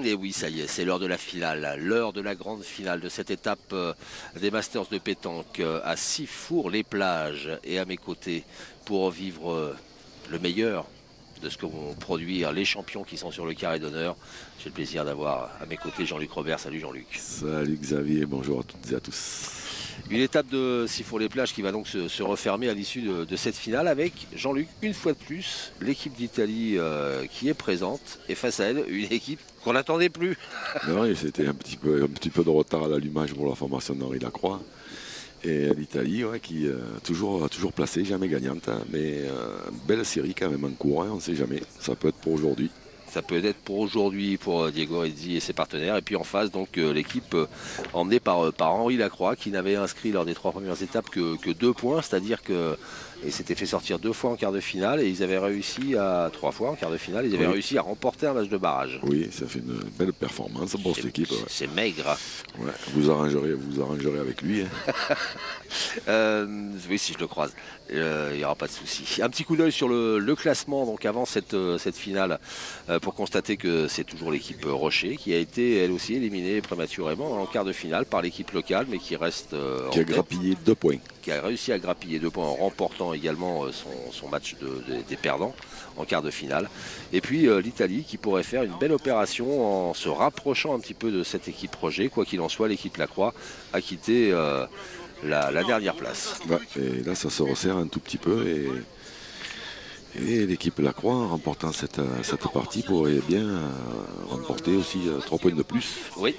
Et oui, ça y est, c'est l'heure de la finale, l'heure de la grande finale de cette étape des Masters de pétanque à Sifour-les-Plages. Et à mes côtés, pour vivre le meilleur de ce que vont produire les champions qui sont sur le carré d'honneur, j'ai le plaisir d'avoir à mes côtés Jean-Luc Robert. Salut Jean-Luc. Salut Xavier, bonjour à toutes et à tous. Une étape de Sifour-les-Plages qui va donc se refermer à l'issue de cette finale avec, Jean-Luc, une fois de plus, l'équipe d'Italie qui est présente et face à elle, une équipe qu'on n'attendait plus. Oui, c'était un petit peu de retard à l'allumage pour la formation d'Henri Lacroix. Et l'Italie, ouais, qui toujours placée, jamais gagnante, hein, mais belle série quand même en cours, hein, on ne sait jamais, ça peut être pour aujourd'hui. Ça peut être pour aujourd'hui pour Diego Rezzi et ses partenaires. Et puis en face, donc l'équipe emmenée par Henri Lacroix, qui n'avait inscrit lors des 3 premières étapes que 2 points, c'est-à-dire que et s'était fait sortir 2 fois en quart de finale et ils avaient réussi à 3 fois en quart de finale, ils avaient réussi à remporter un match de barrage. Oui, ça fait une belle performance pour cette équipe. Ouais. C'est maigre. Ouais, vous arrangerez avec lui. Hein. Oui, si je le croise, il n'y aura pas de souci. Un petit coup d'œil sur le classement donc avant cette finale pour constater que c'est toujours l'équipe Rocher qui a été elle aussi éliminée prématurément en quart de finale par l'équipe locale, mais qui reste qui a grappillé 2 points. Qui a réussi à grappiller 2 points en remportant également son match des perdants en quart de finale. Et puis l'Italie qui pourrait faire une belle opération en se rapprochant un petit peu de cette équipe Roger. Quoi qu'il en soit, l'équipe Lacroix a quitté la dernière place. Ouais, et là ça se resserre un tout petit peu et l'équipe Lacroix en remportant cette partie pourrait bien remporter aussi 3 points de plus. Oui.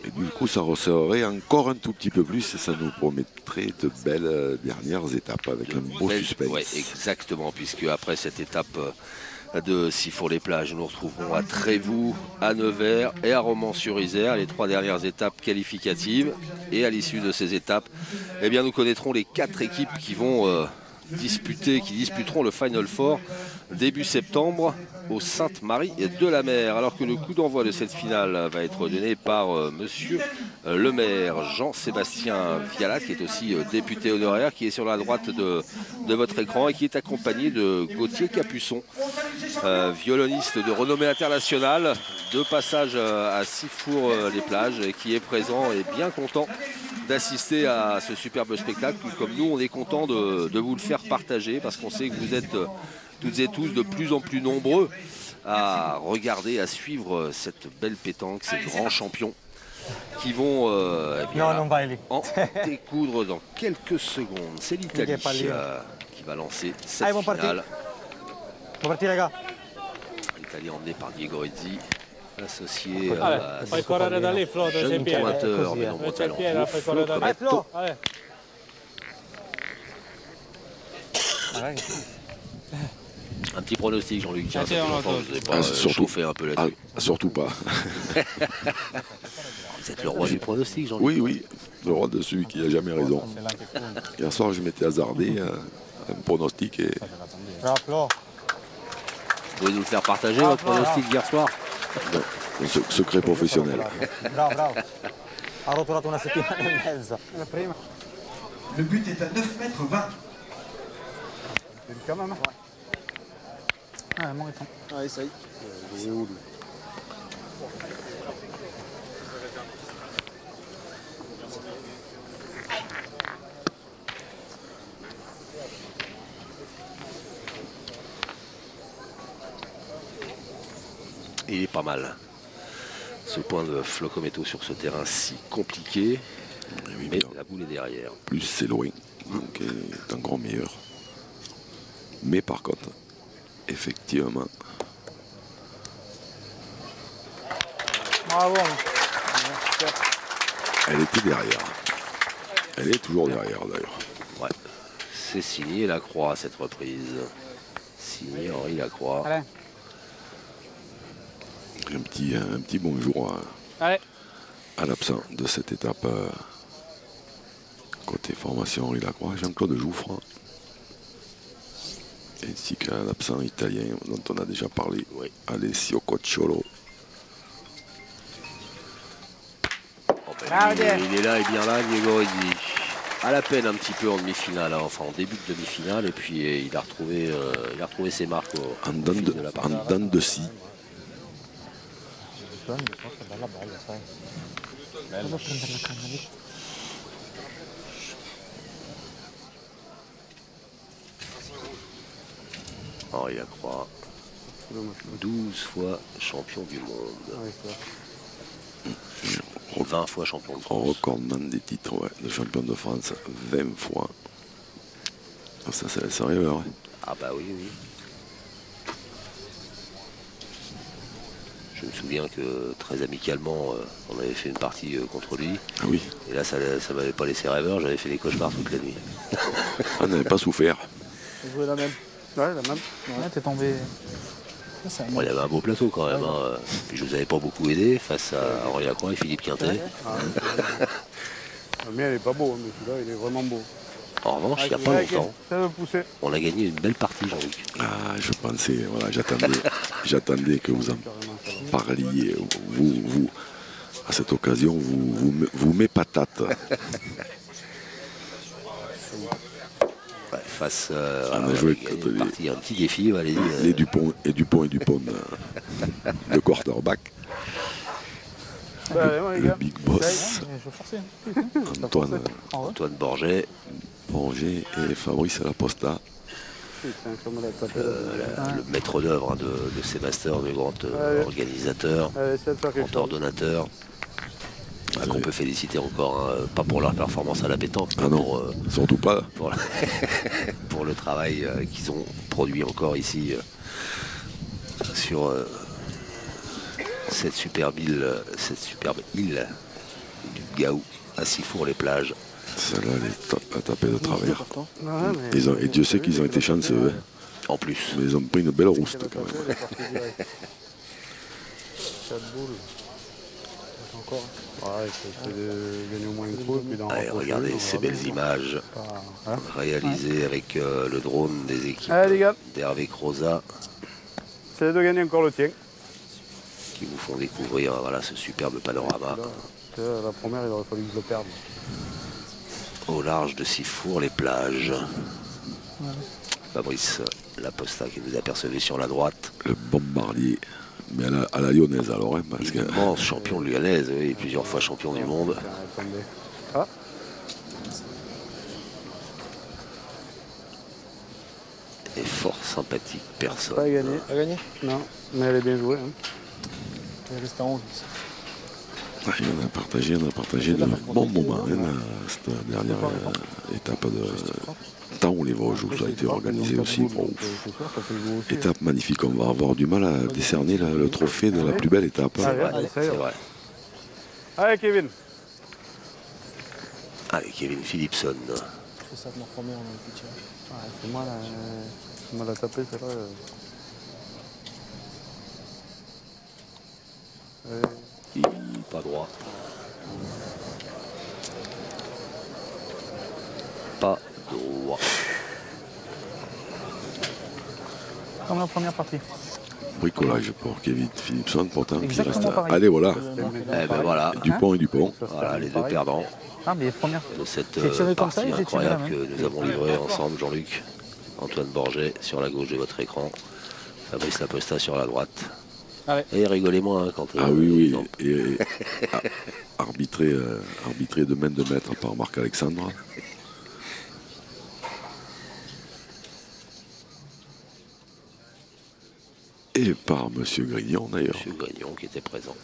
Et du coup, ça resserrerait encore un tout petit peu plus et ça nous promettrait de belles dernières étapes avec un beau suspense. Oui, exactement, puisque après cette étape de Sifour-les-Plages, nous nous retrouverons à Trévoux, à Nevers et à Romans-sur-Isère, les 3 dernières étapes qualificatives. Et à l'issue de ces étapes, eh bien, nous connaîtrons les 4 équipes qui vont disputeront le Final Four début septembre au Sainte-Marie de la Mer, alors que le coup d'envoi de cette finale va être donné par monsieur le maire Jean-Sébastien Vialat, qui est aussi député honoraire, qui est sur la droite de votre écran et qui est accompagné de Gauthier Capuçon, violoniste de renommée internationale, de passage à Sifour-les-Plages, et qui est présent et bien content d'assister à ce superbe spectacle. Comme nous, on est content de vous le faire partager, parce qu'on sait que vous êtes toutes et tous de plus en plus nombreux à regarder, à suivre cette belle pétanque, ces grands champions qui vont en découdre dans quelques secondes. C'est l'Italie qui va lancer cette finale. L'Italie emmenée par Diego Rezzi, associé à ce jeune pointeur mais non talentueux. Un petit pronostic, Jean-Luc. Tiens, vous n'avez pas chauffé un peu là-dessus. Surtout pas. Vous êtes le roi du pronostic, Jean-Luc. Oui, oui, le roi de celui qui n'a jamais raison. Hier soir, je m'étais hasardé un pronostic et... Vous pouvez nous le faire partager, votre pronostic d'hier soir? Non, un secret professionnel. Le but est à 9,20 m. Quand même. Ah, mon temps. Ah, essaye. Il est pas mal. Ce point de Flocometto sur ce terrain si compliqué. Oui, mais la boule est derrière. Plus c'est loin, donc est un grand meilleur. Mais par contre, effectivement. Bravo. Elle était derrière. Elle est toujours derrière d'ailleurs. Ouais. C'est signé Lacroix cette reprise. Signé Henri Lacroix. Allez. Un petit bonjour à l'absent de cette étape côté formation Henri Lacroix, Jean-Claude Jouffre, ainsi qu'à l'absent italien dont on a déjà parlé, oui. Alessio Cocciolo. Il est là et bien là, Diego Rezzi. À la peine un petit peu en demi-finale, hein, enfin en début de demi-finale, et puis il a retrouvé ses marques en dents de scie. Prendi, porta bella bella, sai. Devo prendere la canna lì. Henri Lacroix, 12 fois champion du monde. 20 fois champion de France. Recordman des titres, ouais, de champion de France, 20 fois. Ça, c'est sérieux, hein. Ah bah oui, oui. Je me souviens que très amicalement, on avait fait une partie contre lui. Ah oui. Et là, ça m'avait pas laissé rêveur, j'avais fait des cauchemars toute la nuit. On n'avait pas souffert. Vous jouez la même. Ouais, la même. Ouais, t'es tombé. Bon, il y avait un beau plateau quand même. Hein. Puis je vous avais pas beaucoup aidé face à Henri Lacroix et Philippe Quintet. Le mien, il est pas beau, mais celui-là, il est vraiment beau. En revanche, il n'y a pas longtemps, Ça veut pousser. on a gagné une belle partie, Jean-Luc. Ah, je pensais, voilà, j'attendais que vous en parliez. Vous, à cette occasion, vous m'épatate. Ouais, face On a joué une contre partie, un petit défi, allez-y. les Dupont de quarterback. Bah, allez, moi, les Le gars. big boss, Je vais forcer. Antoine Borget, Borget et Fabrice Laposta. Putain, comme elle a tapé. le maître d'œuvre hein, de ces masters, le grand organisateur, Allez, essaye de faire quelque chose. ordonnateur. Qu'on peut féliciter encore, hein, pas pour leur performance à la pétanque, mais Ah non, surtout pas. pour le travail qu'ils ont produit encore ici sur cette superbe île du Gaou, à Sifour-les-Plages. Celle-là, elle est à taper de travers. Ouais, mais- Et Dieu sait qu'ils ont été chanceux. Hein. En plus, Mais ils ont pris une belle rouste quand même. Elle est partie direct. 4 boules. Encore. Ouais, c'est de gagner au moins une coupe. Puis d'en allez, rapprocher regardez une, on ces verra belles bien. images Hein. réalisées avec le drone des équipes Allez, les gars. d'Hervé Croza C'est de gagner encore le tien. qui vous font découvrir voilà, ce superbe panorama La première, il aurait fallu que je le perde. au large de Sifour-les-Plages. Fabrice Laposta qui vous apercevez sur la droite. Le bombardier. Mais à la lyonnaise alors, hein, parce que Immense champion de lyonnaise, oui, plusieurs fois champion du monde. Putain, elle est tombée. Ah, Et fort sympathique personne. pas gagné. T'as gagné? Non, mais elle est bien jouée. Hein. Il est resté à 11. on a partagé de bons moments hein, cette dernière étape de temps où les Vosges, ça a été organisé aussi. Bon, C'est sûr, ça fait le goût aussi. étape magnifique, on va avoir du mal à décerner le trophée de la plus belle étape. Ah, ouais. Allez, ça y est. c'est vrai. Allez, Kevin. Allez, Kevin Philipson. Je fais ça de mon premier, on a été tiré. Ouais, c'est moi la taper, celle-là. Pas droit. Pas droit. Comme la première partie. Bricolage pour Kevin Philipson, pourtant, qui Exactement reste. pareil. Allez, voilà, Eh ben voilà, Dupont et Dupont. voilà les deux perdants Ah, mais les premières. de cette J'ai tiré comme ça partie et j'ai tiré la incroyable même. que nous avons livrée ensemble, Jean-Luc. Antoine Borget sur la gauche de votre écran. Fabrice Laposta sur la droite. Allez. Et rigolez moins hein, quand Ah oui, non. et arbitré de main de maître par Marc-Alexandre. Et par Monsieur Grignon d'ailleurs. Monsieur Grignon qui était présent.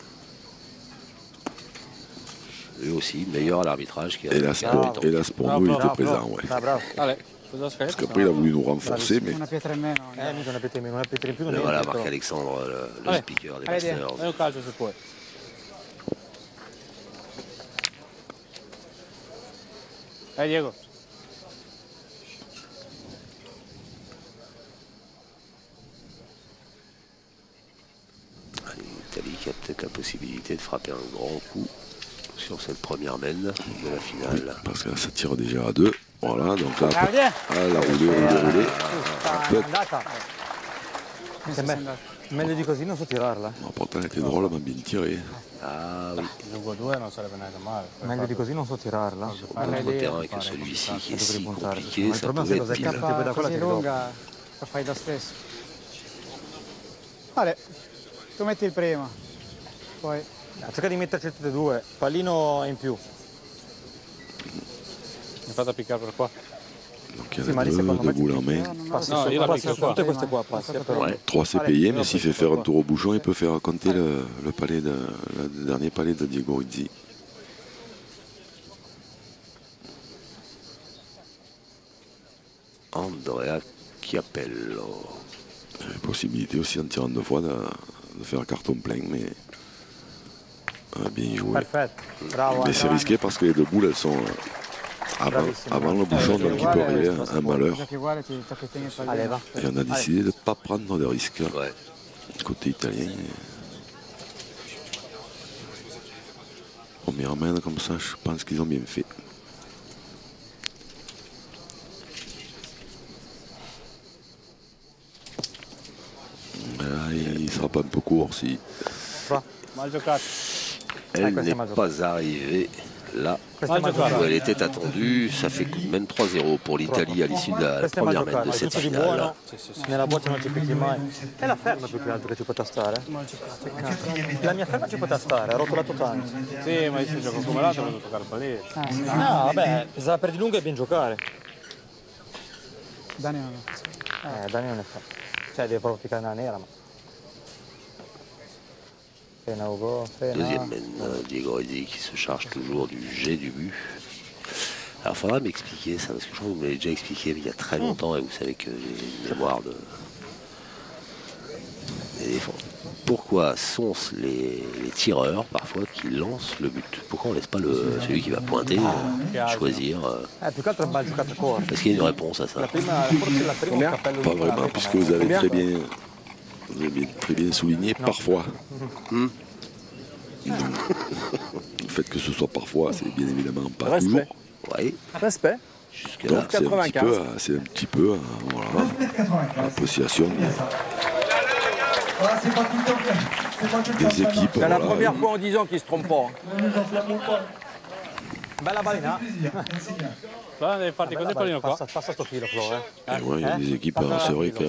Lui aussi, meilleur à l'arbitrage. Hélas pour nous, il était présent, ouais. Ah, bravo. Allez. Cosa Parce qu'après, il a voulu nous renforcer, mais Una pietra in meno. Mica una pietra in meno, una pietra in più. Le voilà Marc-Alexandre, le Allez. speaker des Allez, Diego, Masters. fai un calcio se puoi. Allez, Diego. L'Italie qui a peut-être la possibilité de frapper un grand coup sur cette première mène de la finale. parce que là, ça tire déjà à 2. Voilà, donc là, Ah, vieni. la roulée. Andata. Meglio di così non so tirarla. Bon, pourtant, elle était drôle, elle m'a bien tiré. Ah oui, Gioco 2 non sarebbe neanche male. Meglio di così non so tirarla. un autre terrain que celui-ci qui est si compliqué, ça pouvait être pire. Da quella così lunga la fai da stesso. Vale, tu metti il primo. Poi Cerca di metterci tutte e due, pallino in più. Mi fate piccare per qua. Donc il y Sì, a ma lì deux secondo me boules en ti main. passi No, su, io la passi picchio su qua. tutte queste qua, passi. Però. Ouais. 3 c'est Allez. payé, mais s'il fait faire un tour au bouchon, il peut faire compter le dernier palais de Diego Rizzi. Andrea Chiapello. Possibilité aussi en tirant 2 fois de faire carton plein, mais bien joué. Perfetto, bravo. Mais c'est risqué parce que les deux boules, elles sont avant le bouchon, donc il peut arriver un malheur. giochi uguale ti tocca tenere il Allez, pallino. va. Et on a décidé de ne pas prendre de risques Ouais. côté italien. On m'y ramène comme ça, je pense qu'ils ont bien fait. Il ne sera pas un peu court si. Mal giocato. Elle questa è n'est mal pas arrivée là Questa è Mal où giocato. elle était attendue. Ça fait même 3-0 pour l'Italie à l'issue de la Questa è mal première manche de giocata, cette tutto di finale. buono, nella boccia non ci picchi mai. È la ferma più che altro che ci poteva stare. La mia ferma ci poteva stare, ha rotolato tanto. Sì, ma io se gioco come l'altro devo toccare il pallino. No, vabbè, se la perdi lunga è ben giocare. Dani non Dani non ne fa. Cioè deve proprio piccare nella nera, ma. Frena Ugo, frena. Deuxième mène Diego Rizzi qui se charge toujours du jet du but. Alors il faudra m'expliquer ça, parce que je crois que vous m'avez déjà expliqué mais il y a très longtemps et vous savez que j'ai une mémoire de... Pourquoi sont-ce les tireurs parfois qui lancent le but? Pourquoi on ne laisse pas celui qui va pointer choisir Più che altro è mal giocato corto. Est-ce qu'il y a une réponse à ça? Forse la prima il cappello Pas di vraiment, Carlo, puisque ma- vous avez très bien souligné parfois. Le fait que ce soit parfois, c'est bien évidemment pas toujours. Respect. Oui, Respect. jusque-là. Donc c'est un petit peu, voilà, 9,95 m. l'appréciation Voilà, c'est pas tout le temps. C'est pas tout le temps. des équipes. C'est la Voilà. première fois en 10 ans qu'il se trompe pas. Ne nous enflammons pas. Bella balena. Plaisir. Merci bien. Là, devi farti così il pallino qua. Passa sto filo, Flo. Et ouais, il y a des équipes, alors c'est vrai que,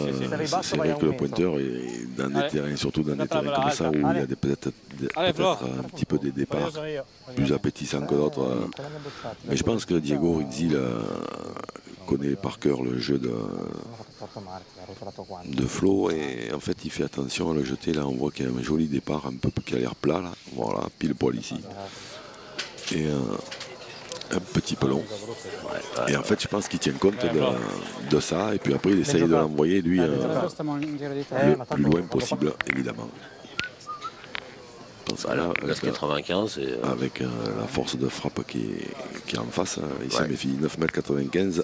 le pointeur est dans des Allez. terrains, surtout dans des terrains comme ça, où il y a peut-être Allez, Flo. un petit peu des départs Sono io. plus appétissants que d'autres. Mais je pense que Diego Rizzi connaît par cœur le jeu de Flo, et en fait il fait attention à le jeter. Là on voit qu'il y a un joli départ, un peu qui a l'air plat là, voilà, pile poil ici. Et un petit pelon. Et en fait je pense qu'il tient compte de ça, et puis après il essaye de l'envoyer lui Adesso stiamo in giro d'Italia. le plus loin possible évidemment. Parce que Voilà, là, 9,95 et avec la force de frappe qui est en face, il se méfie. 9,95 m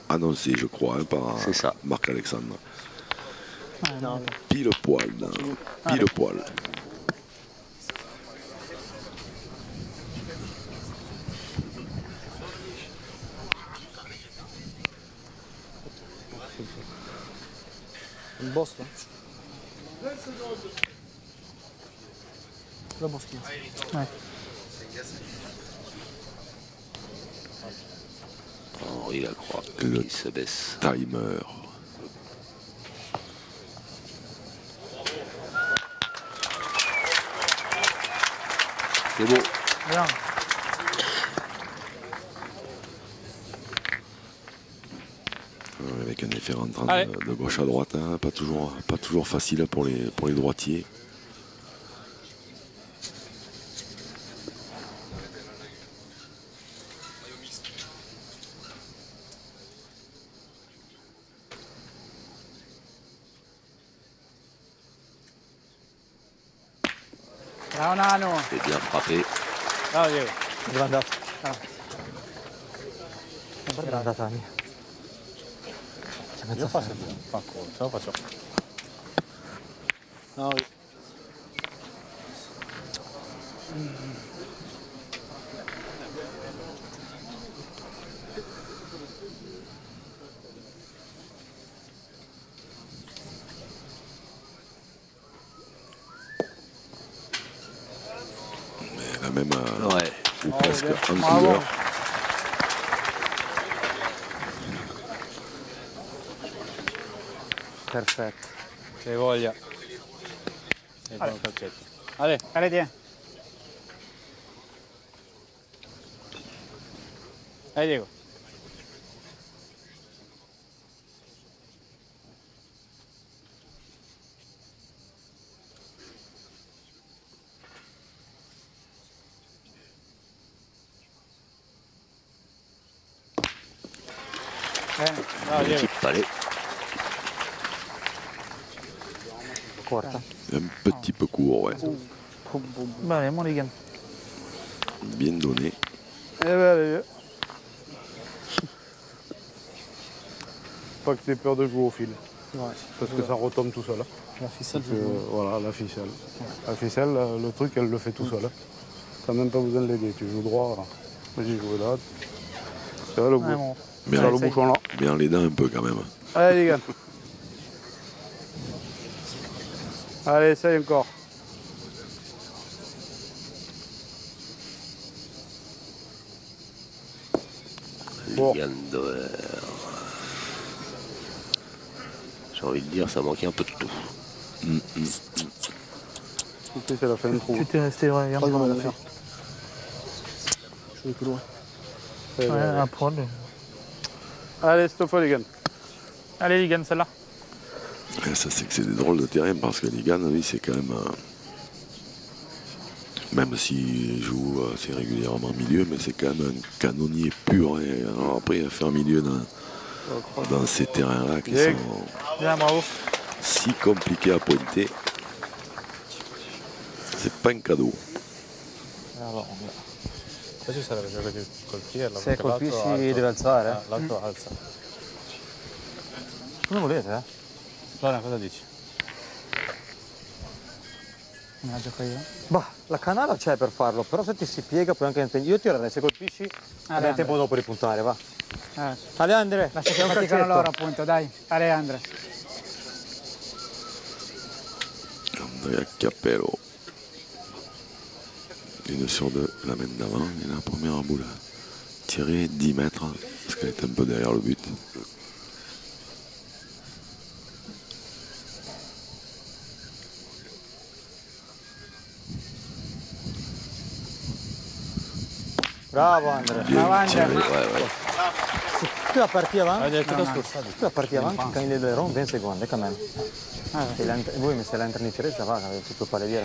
annoncé, je crois, par C'est ça. Marc-Alexandre. Pile poil. Pile poil. Il boss là. Lo boschino. Ouais. Henri Lacroix Le qui se baisse. timer. C'est beau. Bien. Avec un effet rentrant Allez. de gauche à droite, hein, pas toujours facile pour les droitiers. Ciao Nano. C'est bien frappé. Ciao Diego. Dove è andato? Dove è andata mia? Io faccio. Fa culo, ce lo faccio. No, La même, Ouais. ou presque en Bravo. couleur. Perfetto. se hai voglia. E do un calcetto. Allez. Allez, tiens. Allez, Diego. Bene. L'équipe Palais. Corta. Un petit peu court, ouais. Bene, Mulligan. Bien donné. Eh ben, allez. Pas que t'aies peur de jouer au fil. Parce que ça retombe tout seul. La ficelle, Donc, voilà, la ficelle. La ficelle, le truc, elle le fait tout seul. T'as même pas besoin de l'aider. Tu joues droit. J'ai joué là. Tu vois le bout. Ouais, bon. Bien, T'as le bouchon là. bien les dents un peu quand même. Allez, les gars. Allez, essaye encore. Bon. Ligander. J'ai envie de dire, ça manquait un peu de tout. Écoutez, c'est la fin de trou. Tu t'es resté, ouais, regarde. Pas de faire. Je vais plus loin. Ouais, un poil. Allez, stop, les gars. Allez, Ligan, celle-là. Et ça, c'est que c'est des drôles de terrain parce que Ligan, oui, c'est quand même. Même s'il joue assez régulièrement milieu, mais c'est quand même un canonnier pur. Et alors après, faire milieu dans ces terrains-là qui Bien. sont Bien, bravo. si compliqués à pointer, c'est pas un cadeau. Allora, Questo sarebbe giocato di colpirla. se colpisci deve alzare. L'altro alza. Come volete, eh? Florian, cosa dici? Me la gioco io. Bah, la canala c'è per farlo, però se ti si piega puoi anche... Io tirare, se colpisci abbiamo tempo dopo di puntare, va. Aleandre, Lascia che faticano loro, appunto, dai. Aleandre. Andrea Capello. Une sur deux, la main d'avant et la première boule tirée 10 mètres parce qu'elle est un peu derrière le but. bravo Andre. Bien tiré. Tu vas partir avanti, Hai detto da scorsa. tu vas partir avanti quand il est le rond 20 secondi, quand même. Voi, mais se l'entra in tiré, ça va, tu peux pas le dire.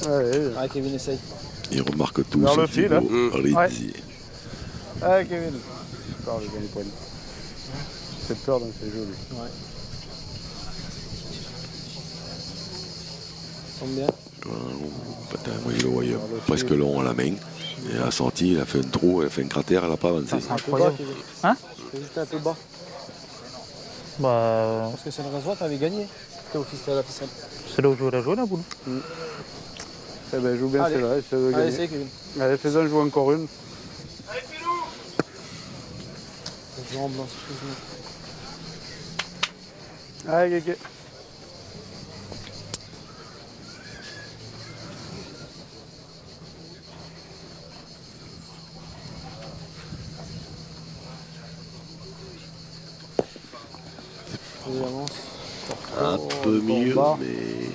Allez, Kevin, essaye. Il remarque tout Vers ce le fil, Thibaut Rizzi. Allez, Kevin. Encore le gagné point. C'est peur dans ces jeux, lui. Ouais. Combien? Putain, moi je le voyais presque long à la main. Et à la sortie, il a fait un trou, il a fait un cratère, elle n'a pas avancé. Un peu bas, Kevin. Hein? C'est juste un peu bas. Bah, Parce que c'est le rasoir, t'avais gagné. C'était au ficelle à la ficelle. c'est là où je voulais jouer, la boule. Eh ben, joue bien Allez. celle-là, essaie de gagner. Allez, essaye, Kevin. Allez, fais-en jouer encore une. Jean Blanc, excuse-moi. Allez, Guégué. Il avance. Un peu mieux, bas. mais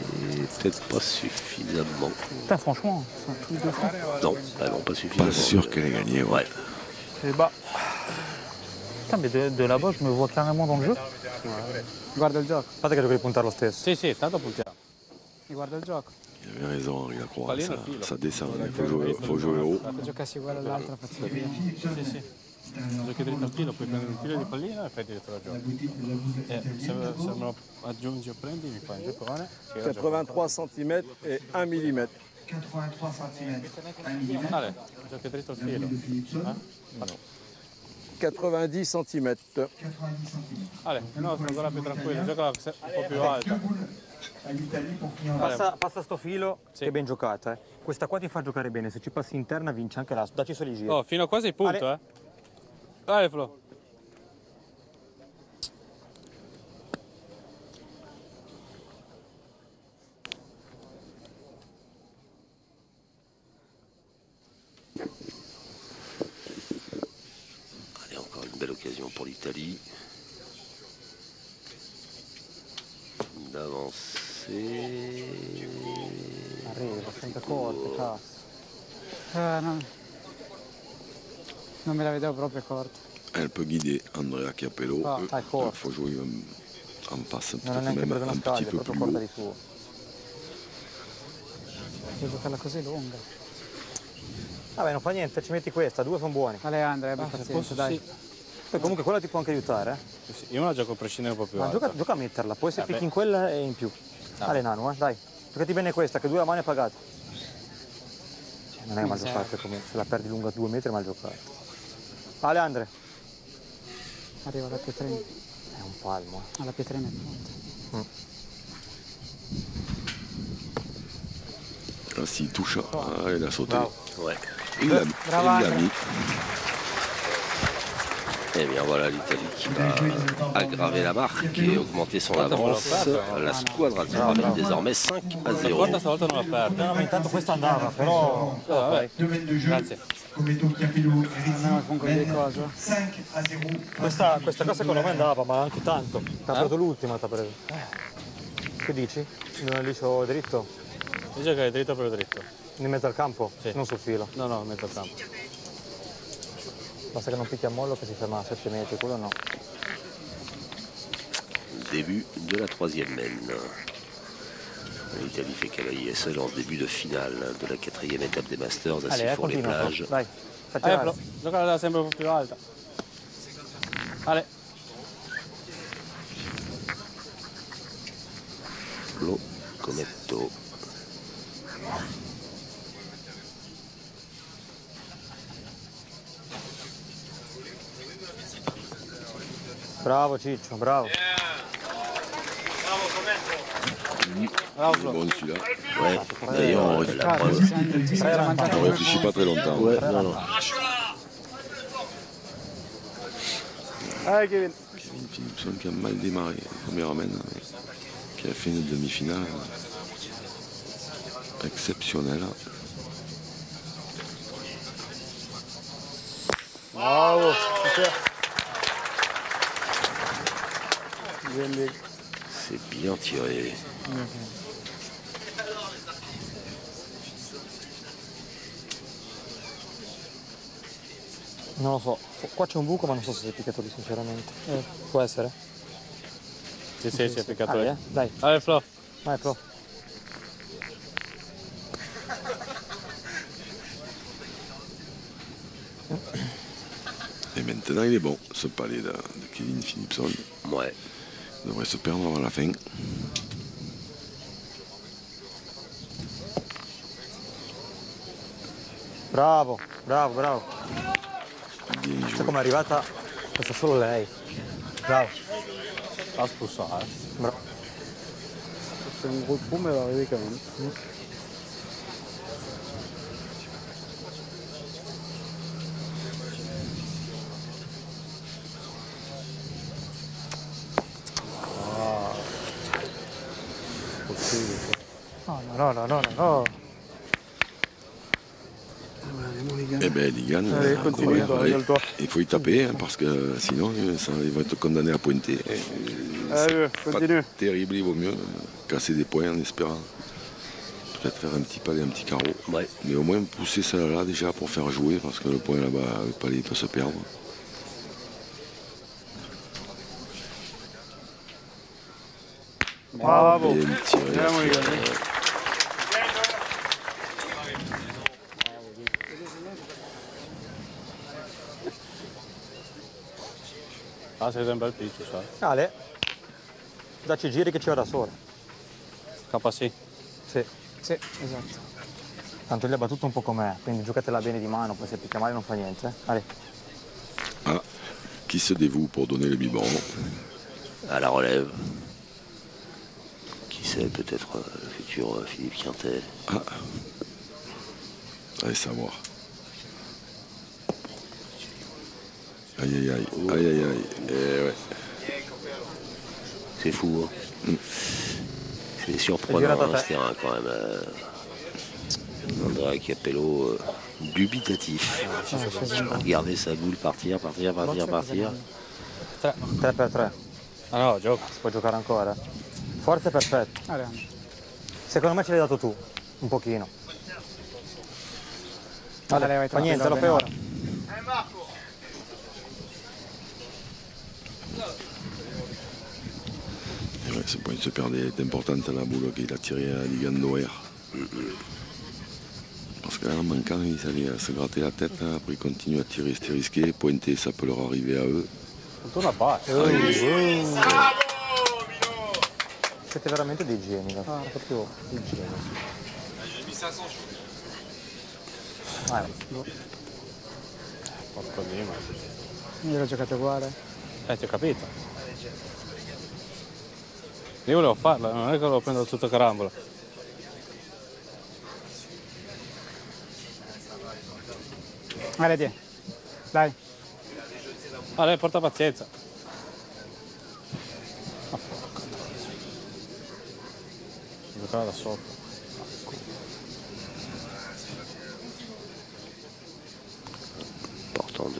peut-être pas suffisamment. Putain, franchement, c'est un truc de fou. Non, ah non, pas suffisamment. Pas sûr qu'elle ait gagné, ouais. C'est bas. Putain, mais de là-bas, je me vois carrément dans le jeu. Guarda il gioco. Aspetta che devo ripuntare lo stesso. Sì, sì, tanto puntiamo. Guarda il gioco. Il avait raison, Henri Lacroix. Pallino al filo. Ça descend, il faut jouer haut. Se giocassi uguale all'altra faccio via. Sì, sì. Giochi dritto al filo, puoi prendere un filo di pallina e fai dietro la gioco. Se me lo aggiungi o prendi, mi fai un giocone. 83 cm et 1 mm. 83 cm, 1 mm. Ale, giochi dritto al filo. Eh? 90 cm. 90 cm. Ale, no, sono ancora più tranquillo, gioca un po' più alta. All'Italie pour finir la Passa sto filo, che è ben giocata. Questa qua ti fa giocare bene, se ci passi interna vince anche la... Dacci solo i giri. Oh, fino a quasi il punto, Ale. Dai, Flo. Allez, encore une belle occasion pour l'Italie. d'avancer. Arriva sempre corte, cazzo. Non me la vedevo proprio corta. Elle peut guider Andrea Capello. Ah, Il faut jouer en face, Non è peut-être neanche même preso una un scaglia, petit è peu proprio plus corta haut. di suo. Devo giocarla così lunga. Vabbè, non fa niente, ci metti questa, due sono buoni. Aleandro, abbi pazienza, dai. Poi comunque quella ti può anche aiutare, Io me la gioco a prescindere un po' più Ma alta. gioca a metterla, poi se Vabbè. picchi in quella è in più. Ale Nano, dai. Giocati bene questa, che due la mano è pagata. Non è mal giocato, comunque. Se la perdi lunga 2 metri è mal giocato. Ale Andre. Arriva la pietrina. È un palmo. Alla pietrina è pronta. Ah, s'il touche, il a sauté. Ouais. Il l'a mis. Et bien voilà l'Italie qui va aggraver la marque et augmenter son avance. La squadra termine désormais 5-0. Porta stavolta non la perde. No, ma intanto questa andava, però... Vabbè. Domaine de jeu. Grazie. Cometo Chiapello e Rizzi. No, con quelle cose. 5-0. Questa cosa secondo me andava, ma anche tanto. T'ha preso l'ultima, t'ha preso. Che dici? Non liscio dritto? Dice che è dritto per dritto. In mezzo al campo? Sì. Non sul filo. No, no, in mezzo al campo. Basta che non picchi a mollo che si ferma a 7 metri, quello no. Début de la troisième main. L'Italie fait cavalier seul en début de finale de la 4e étape des Masters à Ale, Sifour-les-Plages. Dai, fai Flo, tirare. giocala sempre un po' più alta. Ale. Flo Cometto. Bravo Ciccio, bravo. Bravo Il est Flo. bon celui-là. Ouais, d'ailleurs, la Cazzo, preuve. ti sei già mangiato On ne due réfléchit pas très longtemps. Ouais, non, non. Allez, Kevin. Kevin Philipson qui a mal démarré la première main, mais qui a fait une demi-finale exceptionnelle. Bravo, super. Bien. C'est bien tiré. Non lo so, qua c'è un buco ma non so se si è piccato lì sinceramente. Può essere? Sì, sì, si è piccato Ale, lì. dai, Ale Flo. vai Flo. Et maintenant il est bon, ce palais de Kevin Philipson. Ouais. Il devrait se perdre avant la fin. Bravo, bravo, bravo. Bien Sai joué. com'è arrivata? Questa solo lei. Bravo. A spulsare. Bravo. C'est un gros trou, mais elle va arriver quand même. No, no, no, no, no. Eh ben, il gagne. Allez, continue, régale-toi. Il faut y taper, hein, parce que sinon, ils vont être condamnés à pointer. Allez, continue. Terrible, il vaut mieux casser des points en espérant peut-être faire un petit palais, un petit carreau. Ouais. Mais au moins pousser celle-là déjà pour faire jouer, parce que le point là-bas, le palais peut se perdre. Bravo. Bien tiré. Bien, mon gars. Ah, sei sempre al piccio, sai. Ale, dacci giri che ci va da sola. KC. Sì. Sì, esatto. Tanto gli ha battuto un po' com'è, quindi giocatela bene di mano, poi se picchia male non fa niente. Ale. Ah, qui se dévoue pour donner le biberon. À la relève. Qui sait, peut-être le futur Philippe Quintet. Ah, allez savoir. Aïe aïe aïe, aïe aïe aïe. Eh ouais. C'est fou, hein. C'est surprenant dans ce terrain quand même. Andrea Capello, dubitatif. Regardez sa boule partir. 3x3. Ah no, gioca. Si può giocare ancora? Forza è perfetto. Secondo me ce l'hai dato tu, un pochino. Vabbè, fa niente, lo fai ora. Ouais, ce point de se perdre est importante la boule qu'il a tirée à Ligandoer. Parce que là, en manquant, ils allaient se gratter la tête. Hein. Après, ils continuent à tirer, c'était risqué. Pointer, ça peut leur arriver à eux. Torna a Siete veramente dei geni, proprio dei geni. Porco lì, ma... Io l'ho giocato uguale. Ti ho capito. Io volevo farla, non è che volevo prendere tutto carambola. Dai. Dai. Lei porta pazienza. Giocava da sopra. Important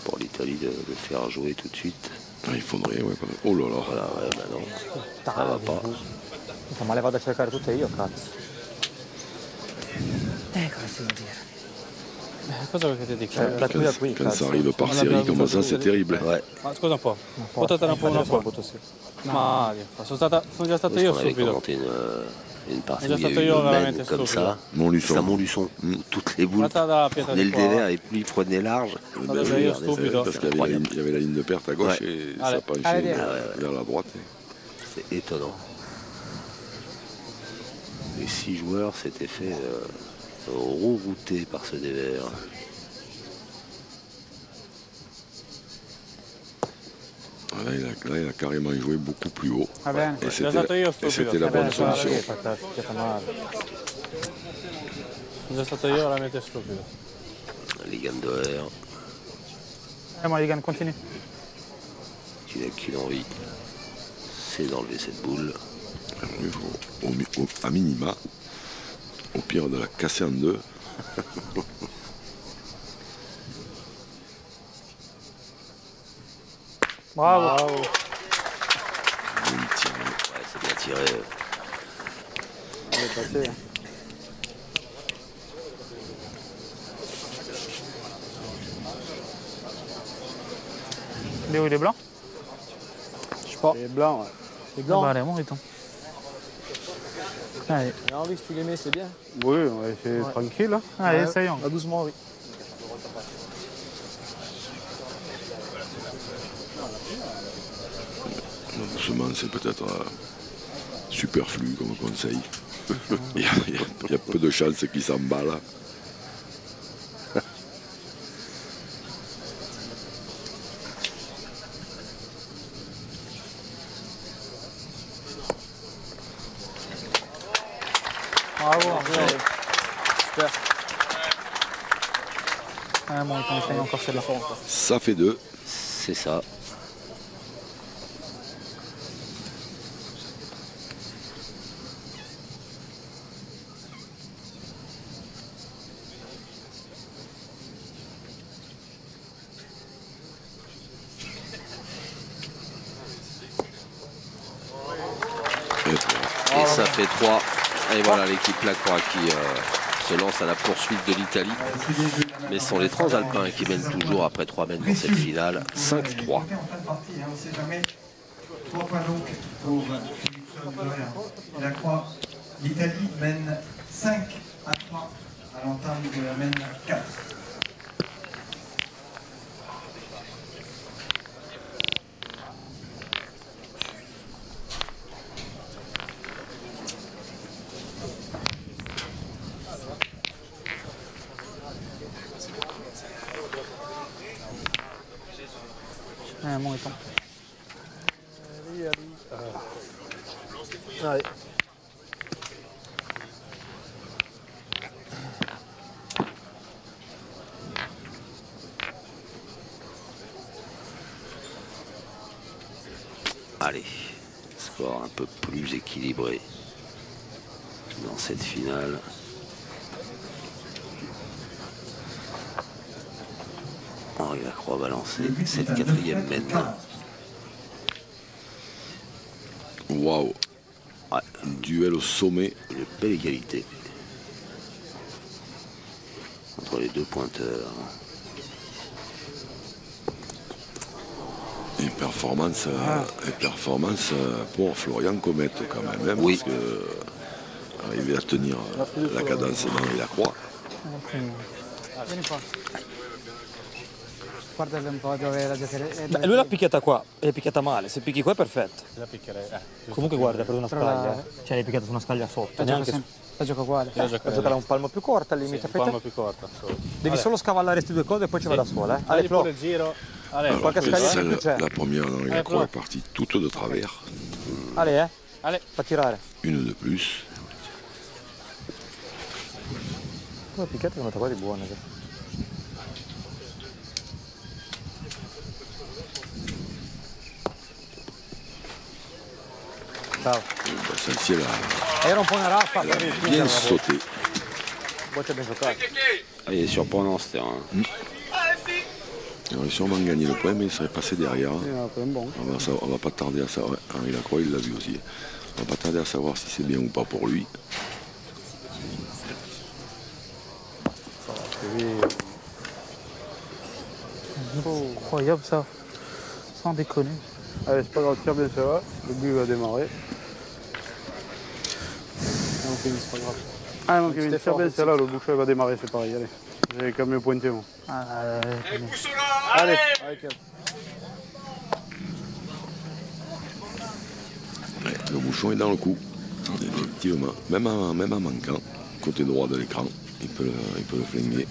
pour l'Italie de faire jouer tout de suite. Ah, il faudrait, ouais. Oh là là. Voilà, ouais, bah non. Ça va pas. Ma le vado a cercare tutte io, cazzo. Cosa devo dire? Cosa vuoi che ti dica? Quand ça arrive par série comme ça, c'est terrible. Ouais. Ma scusa un po', buttatela un po' una po'. Ma sono già stato io On avait stupido. commenté une partie Già où il y a stato eu io une veramente mène comme stupido. ça. Montluçon. C'est à Montluçon. Toutes les boules Guarda dalla pietra prenaient di le qua. délai et plus ils prenaient large. Vado già io stupido. Parce qu'il y avait la ligne de perte à gauche et ça Allez. penchait Allez, vers la droite. C'est étonnant. Les 6 joueurs s'étaient fait rerouter par ce dévers. Là, il a carrément joué beaucoup plus haut. Va bene. Et Già stato io stupido. c'était la bonne solution. Sono già stato io veramente stupido. Ligandoer, Moi, les gars, continue. qui n'a qu'une envie, c'est d'enlever cette boule. Il faut, à minima, au pire de la casser en deux. Bravo. Ouais, c'est bien tiré. Elle est passée. Il est où, il est blanc? Je sais pas. Les blancs, ouais. Les blancs. Bah, allez, mon étant. Allez, Non, oui, si tu les mets, c'est bien. Oui, on va essayer tranquille. Hein. allez, essayons. Ah, doucement, oui. Doucement, c'est peut-être superflu comme conseil. il y a peu de chances qu'il s'emballe. Bravo. Super. Ah, bon, on essaye encore celle-là. Ça fait 2. C'est ça. Et ça fait 3. Et voilà l'équipe Lacroix qui se lance à la poursuite de l'Italie. Mais ce sont les Transalpins qui mènent toujours après 3 mètres dans cette finale. 5-3. En fin de partie, hein, on ne sait jamais. 3 points donc pour Philippe Soldeur et Lacroix. L'Italie mène 5-3 à l'entame de la mène 4. Ah, mon étant. Allez. Allez, score un peu plus équilibré dans cette finale. Henri Lacroix va lancer cette 4e mène. Waouh. Ouais, Duel au sommet. une belle égalité entre les deux pointeurs. Et performance pour Florian Comet quand même, hein, Oui. parce que arriver à tenir la cadence dans la croix. Vieni qua. Guardate un po' dove la giocherete. Beh, lui l'ha picchiata qua, e l'ha picchiata male, se picchi qua è perfetto. La picchierei. Comunque guarda, per una Però scaglia, la- cioè l'hai picchiata su una scaglia sotto, La gioca, neanche su... sempre, la gioca uguale. Io La giocherei. giocare un palmo più corta al limite, Sì, un fai te. palmo più corta. Solo. Devi solo scavallare queste due cose e poi ci va da sola. Allez, Allez, Flo. pure il giro. Allez, Alors qualche que scaglia celle, in più c'è. la première dans la Allez, croix Flo. est partie toute de travers. Allez, Allez. fa tirare. Une de plus. La picchiata è venuta quasi buona. Già. Bravo. Ben, celle-ci, Era un po' una raffa, elle a per il bien sauté. Boccia ben giocato. Ah, il est surprenant ce terrain. Il aurait sûrement gagné le point, mais il serait passé derrière. Il a fait un bon. On va pas tarder à savoir. Henri Lacroix, il l'a vu aussi. On va pas tarder à savoir si c'est bien ou pas pour lui. Incroyable ça. Sans déconner. Allez, c'est pas grave, tire bien ça va. Le but va démarrer. Non, quindi c'est pas grave. Ah non, Kevin, tire bien celle-là, le boucher va démarrer, c'est pareil. Allez, j'ai quand même mieux pointé, moi. Allez. Ouais, le bouchon est dans le coup. Effectivement, même en manquant, côté droit de l'écran, il peut le flinguer.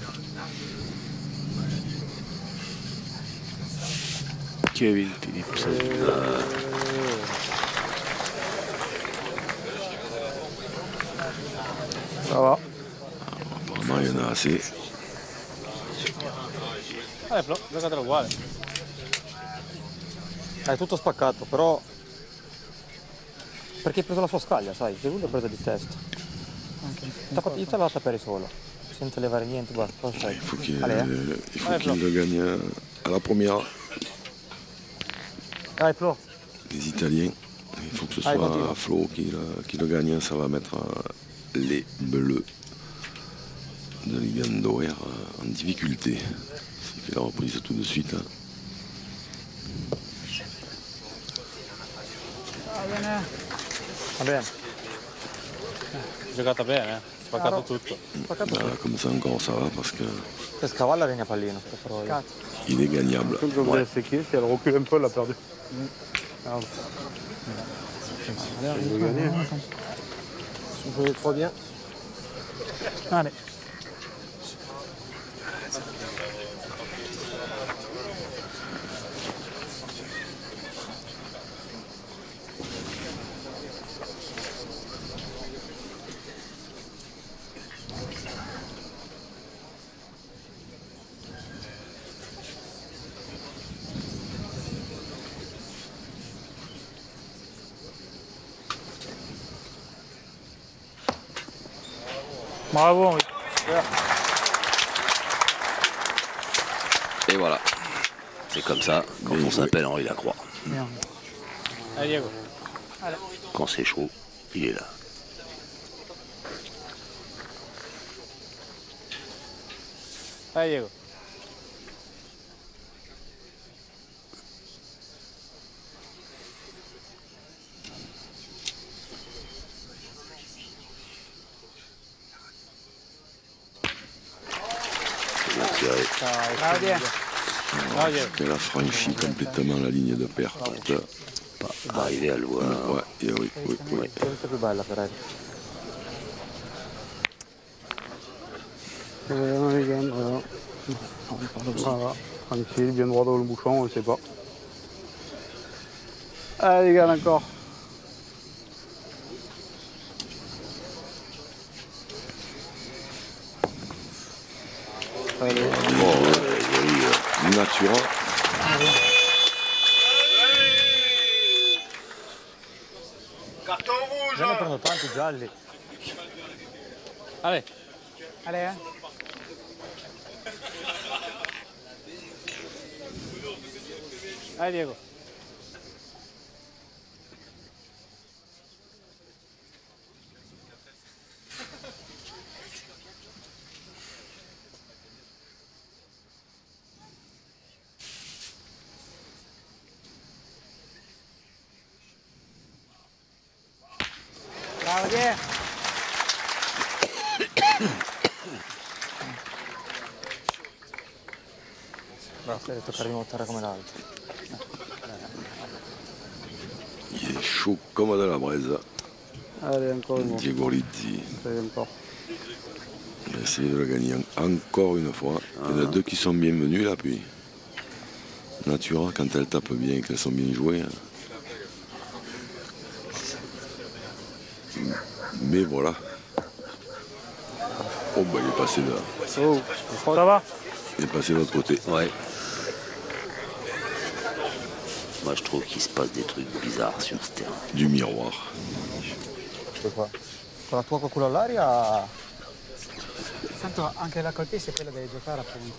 Kevin Phillips. Ça va. Apparemment, il y en a assez. Allez, Flo, giocatelo uguale. È tutto spaccato, però... Perché hai preso la sua scaglia, sai? Che lui l'ha presa di testa. Io te la tapere solo. Senza levare niente, guarda, cosa fai? Il faut qu'il Allez, le gagne à la première. Allez, Flo. Les Italiens, il faut que ce Allez, soit continue. Flo qui le gagne. Ça va mettre les Bleus de Ligando en difficulté. S'il fait la reprise tout de suite. Hein. Va bene. Giocata bene, spaccato tutto. Voilà, comme ça encore ça va parce que Se scavalla regna pallino, sto però io. il est gagnable. Tout le monde Ouais. c'est qui, si elle recule un peu, elle a perdu. Merde. Elle veut gagner. Ils ont joué trop bien. Allez. Bravo Henri. Et voilà. C'est comme ça quand on s'appelle Henri Lacroix. Bien. Allez, Diego. Quand c'est chaud, il est là. Allez, Diego. Bien tiré. Bravo, Diego. Bravo, Diego. Elle a franchi complètement la ligne de perte. Arrivé à le voir. Ouais, et oui, oui, oui. Questa è più bella, Ferrari. Non, les gars, voilà. Voilà. Tranquille, bien droit dans le bouchon, on ne sait pas. Allez, les gars, encore. Allez. Natura. Già ne prendo tanti gialli. Allez. Allez, Allez, Diego. via. Basta, deve toccare di montare come l'altro. Il est chaud comme de la braise. Allez, encore une fois. Diego Rizzi. Allez, encore. On va essayer de le gagner encore une fois. Il y en a deux qui sont bienvenus là, puis Natura, quand elle tape bien et qu'elles sont bien jouées. Mais voilà. Oh bah il est passé là. Oh, Ça va? Il est passé de l'autre côté. Ouais. Moi je trouve qu'il se passe des trucs bizarres sur ce terrain. Du miroir. Qua. Con la tua con quello all'aria. Tanto anche la colpista è quella devi giocare appunto.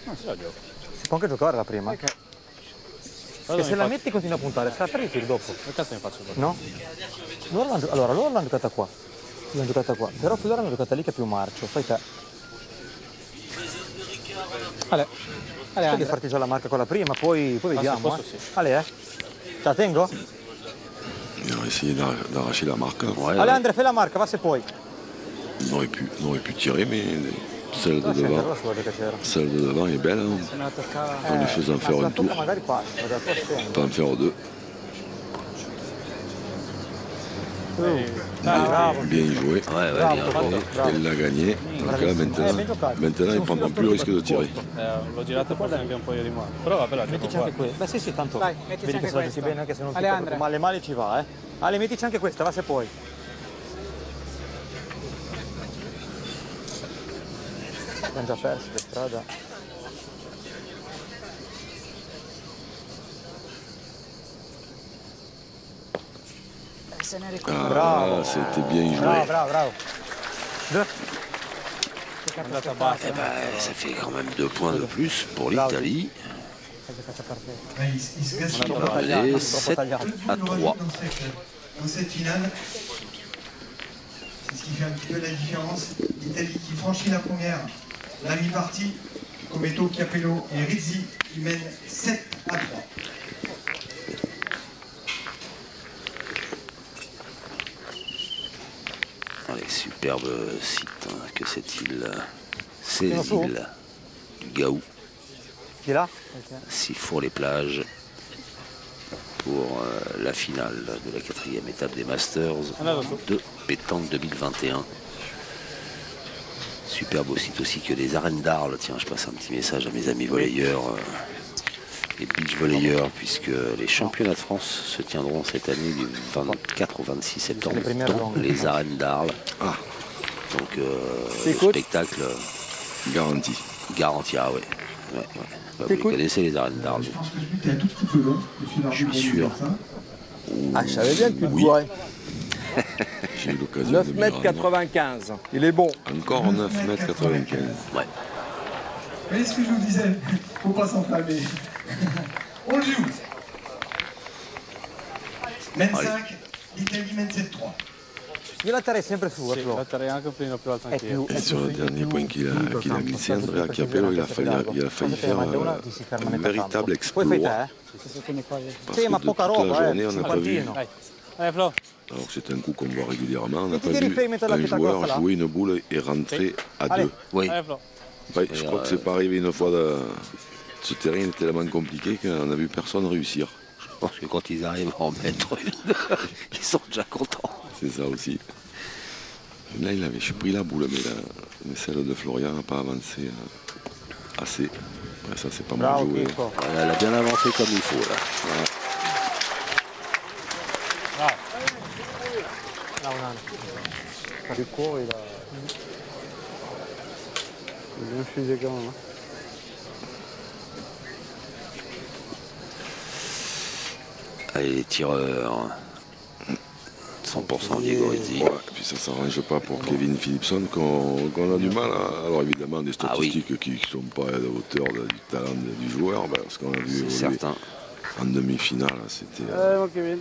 No, se la gioco. Si può anche giocare la prima. Ok. Che se la metti continua a puntare, se la perdi tiri dopo. Che cazzo ne faccio dopo? No? Allora, loro l'hanno giocata qua. L'hanno giocata qua. Però Fedora l'hanno giocata lì che è più marcio. Fai te. Ale. Ale, Devi Andrea. farti già la marca con la prima, poi vediamo. posso, sì. Ale, Ce la tengo? Il a essayé d'arracher la marque. Ouais, Allez, André, fais la marca, va se puoi. On aurait pu tirer, mais celle de devant, celle de devant est belle. Hein. Se me la toccava. En lui faisant Ma faire se la un tour, tocca magari passa, ma da tua scende. pas en faire deux. Bien joué. ouais, bien joué. Elle l'a gagné. Donc là, maintenant il ne prendra plus le risque de tirer. L'ho girata forse anche un po' di mano. Però vabbè, la gioco Mettici qua. anche questa. Beh sì, tanto. Dai, mettici vedi anche che se la giochi questa. bene anche se non ti Ale, tocca, Andrea. male male ci va, eh. Ale, mettici anche questa, va se puoi. Abbiamo già perso per strada. Se ne ricorda. Ah, Bravo. c'était bien joué. Bravo. Che andata bassa. Eh ben, ça fait quand même 2 points de plus pour l'Italie. Il se casse On va aller 7 à 3. Dans cette finale. C'est ce qui fait un petit peu la différence. L'Italie qui franchit la première, la mi-partie. Cometto, Capello et Rizzi qui mènent 7 à 3. Allez, superbe site hein, que cette île. Ces Tiens, chaud. îles du Gaou. Qui est là? Sifour-les-Plages pour la finale de la 4e étape des Masters de pétanque 2021. Superbe site aussi que les arènes d'Arles. Tiens, je passe un petit message à mes amis volleyeurs, les beach volleyeurs, puisque les championnats de France se tiendront cette année du 24 au 26 septembre dans les arènes d'Arles. Ah. Donc le spectacle Garanti. garanti, ah ouais. Ouais. Bah, vous les connaissez les arènes d'Arles. Je pense que ce but est un tout petit peu long. Je suis sûr. Ah, je savais bien que tu le Oui. boirais. J'ai eu l'occasion 9 de mètres m'y 95. Il est bon. rendre. Encore 9 mètres 95. Ouais. Vous voyez ce que je vous disais, faut pas s'enflammer. On le joue. Mène 5, l'Italie mène 7-3. Io la terrei sempre su, Sì, Flo. la terrei anche un pelino più alta È anch'io. più, Et sur le dernier point qu'il a glissé, Andrea Capello, il a failli faire un véritable exploit. Poi fai te, Se tieni qua via. Parce Sì, que ma de poca toute la roba, journée, on n'a pas vu. cinquantino. Dai. Allez Flo. Alors que c'est un coup qu'on voit régulièrement. On n'a Et tu pas dis vu riferimento alla un pietra joueur grossa, là. jouer une boule et rentrer à Allez. deux. Oui. Allez Flo. Ouais, je crois que c'est pas arrivé une fois. Ce terrain est tellement compliqué qu'on a vu personne réussir. Je pense que quand ils arrivent à en mettre une, ils sont déjà contents. C'est ça aussi. Là, j'ai pris la boule, mais celle de Florian n'a pas avancé assez. Ouais, ça, c'est pas mal Bravo, joué. Chicco. Voilà, elle a bien avancé comme il faut là. Voilà. Là, un anno. Du cours, il a bien fusé quand même. Hein. Allez, les tireurs. 100% Diego Rizzi. Ouais, et puis ça ne s'arrange pas pour Kevin Philipson qu'on a du mal à... Alors évidemment des statistiques qui ne sont pas à la hauteur du talent du joueur, parce qu'on a vu C'est évoluer certain. en demi-finale, c'était Allez, mon Kevin,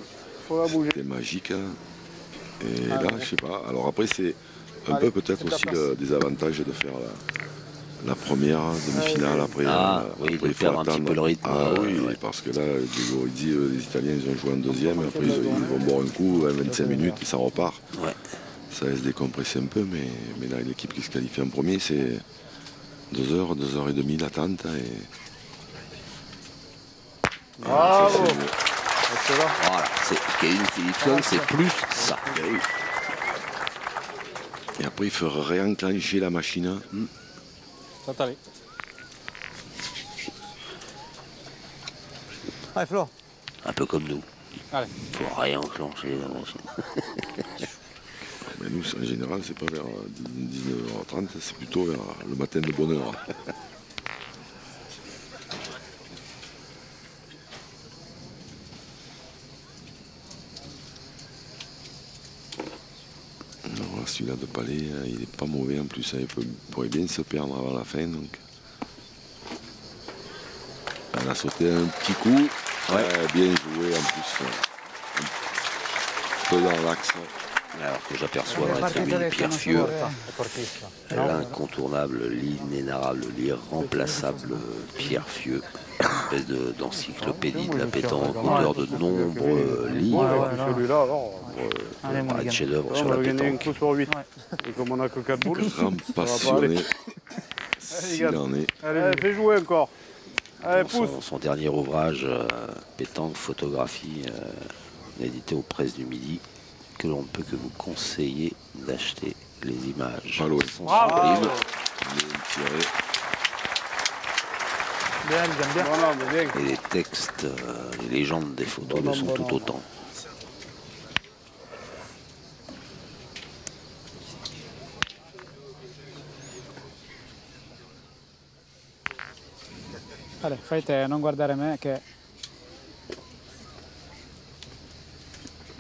faut la bouger. magique. Hein. Et là, je sais pas. Alors après, c'est un peu peut-être aussi le désavantage de faire la première demi-finale après. Oui, après, de perdre un petit peu le rythme. Ah oui, parce que là, Diego Rizzi, les Italiens, ils ont joué en deuxième, après ils vont boire un coup, 25 minutes et ça repart. Ouais. ça laisse décompresser un peu, mais là, l'équipe qui se qualifie en premier, c'est 2 heures, 2 heures et demie d'attente. Bravo. Voilà, Kevin Philipson, c'est plus ça. Et après, il faut réenclencher la machine. Allez. Allez, Flo. Un peu comme nous. Allez. Il faut réenclencher la machine. Mais nous, en général, c'est pas vers 19h30, c'est plutôt vers le matin de bonne heure. Celui-là de Palais, il est pas mauvais en plus, il pourrait bien se perdre avant la fin. Donc. Elle a sauté un petit coup, bien joué en plus, un peu dans l'axe. Alors que j'aperçois celui Pierre Fieux, l'incontournable, l'inénarrable, l'irremplaçable Pierre Fieux, une espèce d'encyclopédie de la pétanque, auteur de nombreux livres. Celui-là, alors, Pas de chef-d'œuvre sur on la va gagner un pétanque. coup sur 8. Et comme on n'a que 4 boules, Grand passionné, s'il en est. allez, fais jouer encore. Allez, pousse. Son dernier ouvrage, Pétanque, photographie, édité aux Presses du Midi, que l'on ne peut que vous conseiller d'acheter. Les images Bravo. sont Bravo. sublimes. Bien tiré. Bien, j'aime bien. Voilà, mais bien. Et les textes, les légendes des photos le sont tout autant. Allez, fai te, non guardare me che...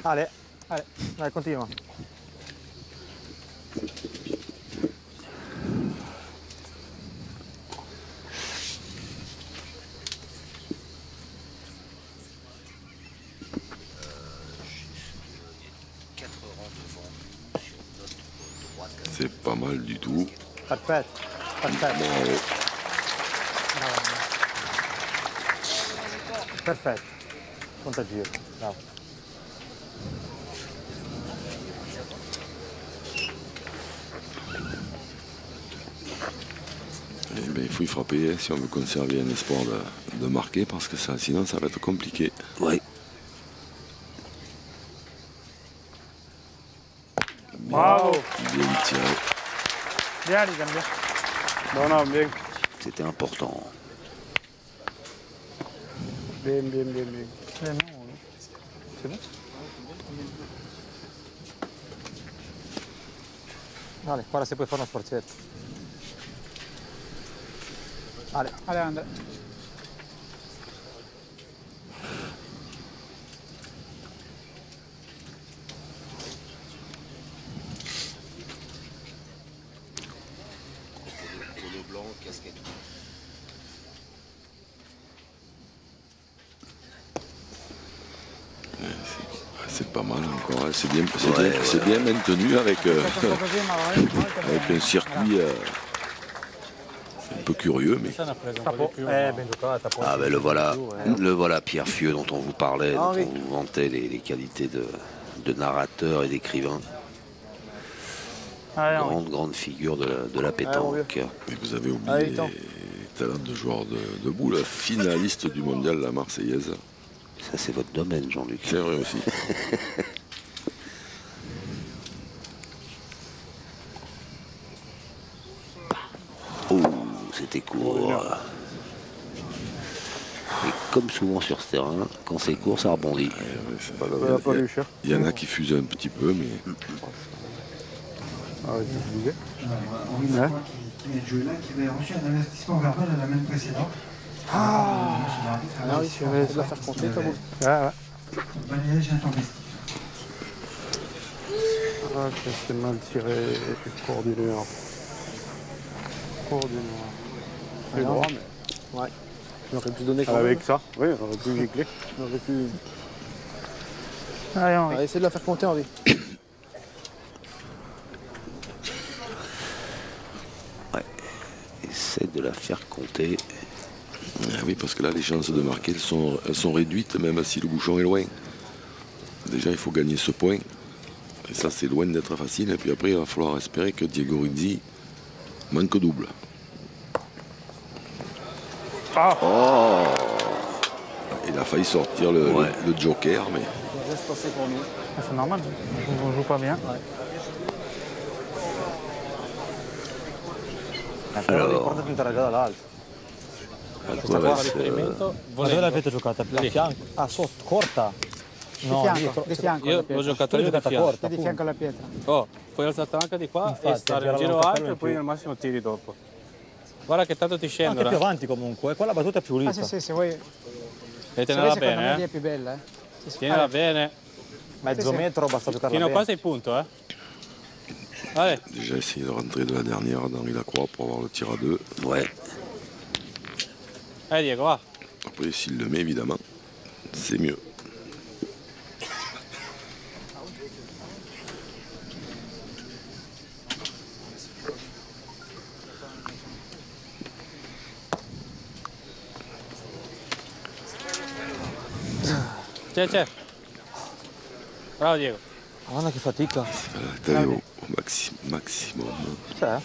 Allez, dai, continua. C'est pas mal du tout. Perfetto, perfetto. Bravo. Perfetto. Contagiro, bravo. Eh ben, il faut y frapper si on veut conserver un espoir de marquer parce que ça, sinon ça va être compliqué. Oui. Bravo. Bien tiré. Bien, j'aime bien. Non, non, bien. C'était important. Bien, bien, bien, bien. C'est bon. C'est bon. Allez, guarda se puoi fare uno sforzetto. Allez, Allez, Andre. Polo blanc, casquette. C'est pas mal encore, hein. C'est bien, bien maintenu avec, avec un circuit un peu curieux, mais Ça n'a preso un chapeau. po' di più. Ben giocata. Poi. Ah ben le voilà Pierre Fieux dont on vous parlait, Ah, dont oui. on vous vantait les qualités de narrateur et d'écrivain. Allez, Henri. Grande figure de la pétanque. mais vous avez oublié Allez, les temps. talents de joueurs de boules, finaliste du mondial, la Marseillaise. Ça c'est votre domaine Jean-Luc. C'est vrai aussi. Oh, c'était court. Et comme souvent sur ce terrain, quand c'est court, ça rebondit. Ça va pas lui cher. Il y en a qui fusent un petit peu, mais Ah, je disais. Henri Lacroix qui vient de jouer là, qui avait reçu un avertissement verbal à la main précédente. Ah oui, tu vas la faire compter ta boule. Ah, ouais. Balayage intempestif. Ah, c'est mal tiré. Coordinateur. Coordinateur. C'est droit, mais. Ouais. On aurait pu se donner quand même. Avec ça, oui, on aurait pu gicler. On aurait pu... Allez, Henri. Allez, essaie de la faire compter, Henri. Essaie de la faire compter. ah oui, parce que là, les chances de marquer elles sont réduites, même si le bouchon est loin. Déjà, il faut gagner ce point. Et ça, c'est loin d'être facile. Et puis après, il va falloir espérer que Diego Rizzi manque double. Oh, Il a failli sortir le joker, mais Ah, c'est normal, on joue pas bien. Però è importante entrare già dall'alto. Alcueva Qua riferimento, Ma dove l'avete giocata? A fianco? Ah, sotto, corta? No, Di fianco io alla l'ho pietra. giocata io di giocata fianco. corta. Di fianco alla pietra. Oh, puoi alzarti anche di qua Infatti, e stare un girare giro un cappello alto e in poi più. al massimo tiri dopo. Guarda che tanto ti Anche scendono. più avanti comunque, qua la battuta è più Ah pulita. sì, sì, se vuoi, Devi se vuoi tenerla secondo me bene, lì è più bella. Sì, sì. Tienila Allora, bene. Mezzo Sì, sì. metro basta giocarla Fino a bene. qua sei punto, Allez, déjà essayer de rentrer de la dernière d'Henri Lacroix pour avoir le tir à 2. ouais. allez Diego, va. Après, s'il le met, évidemment, c'est mieux. C'è. Bravo Diego. Guarda che fatica. Taille au maximum. C'è?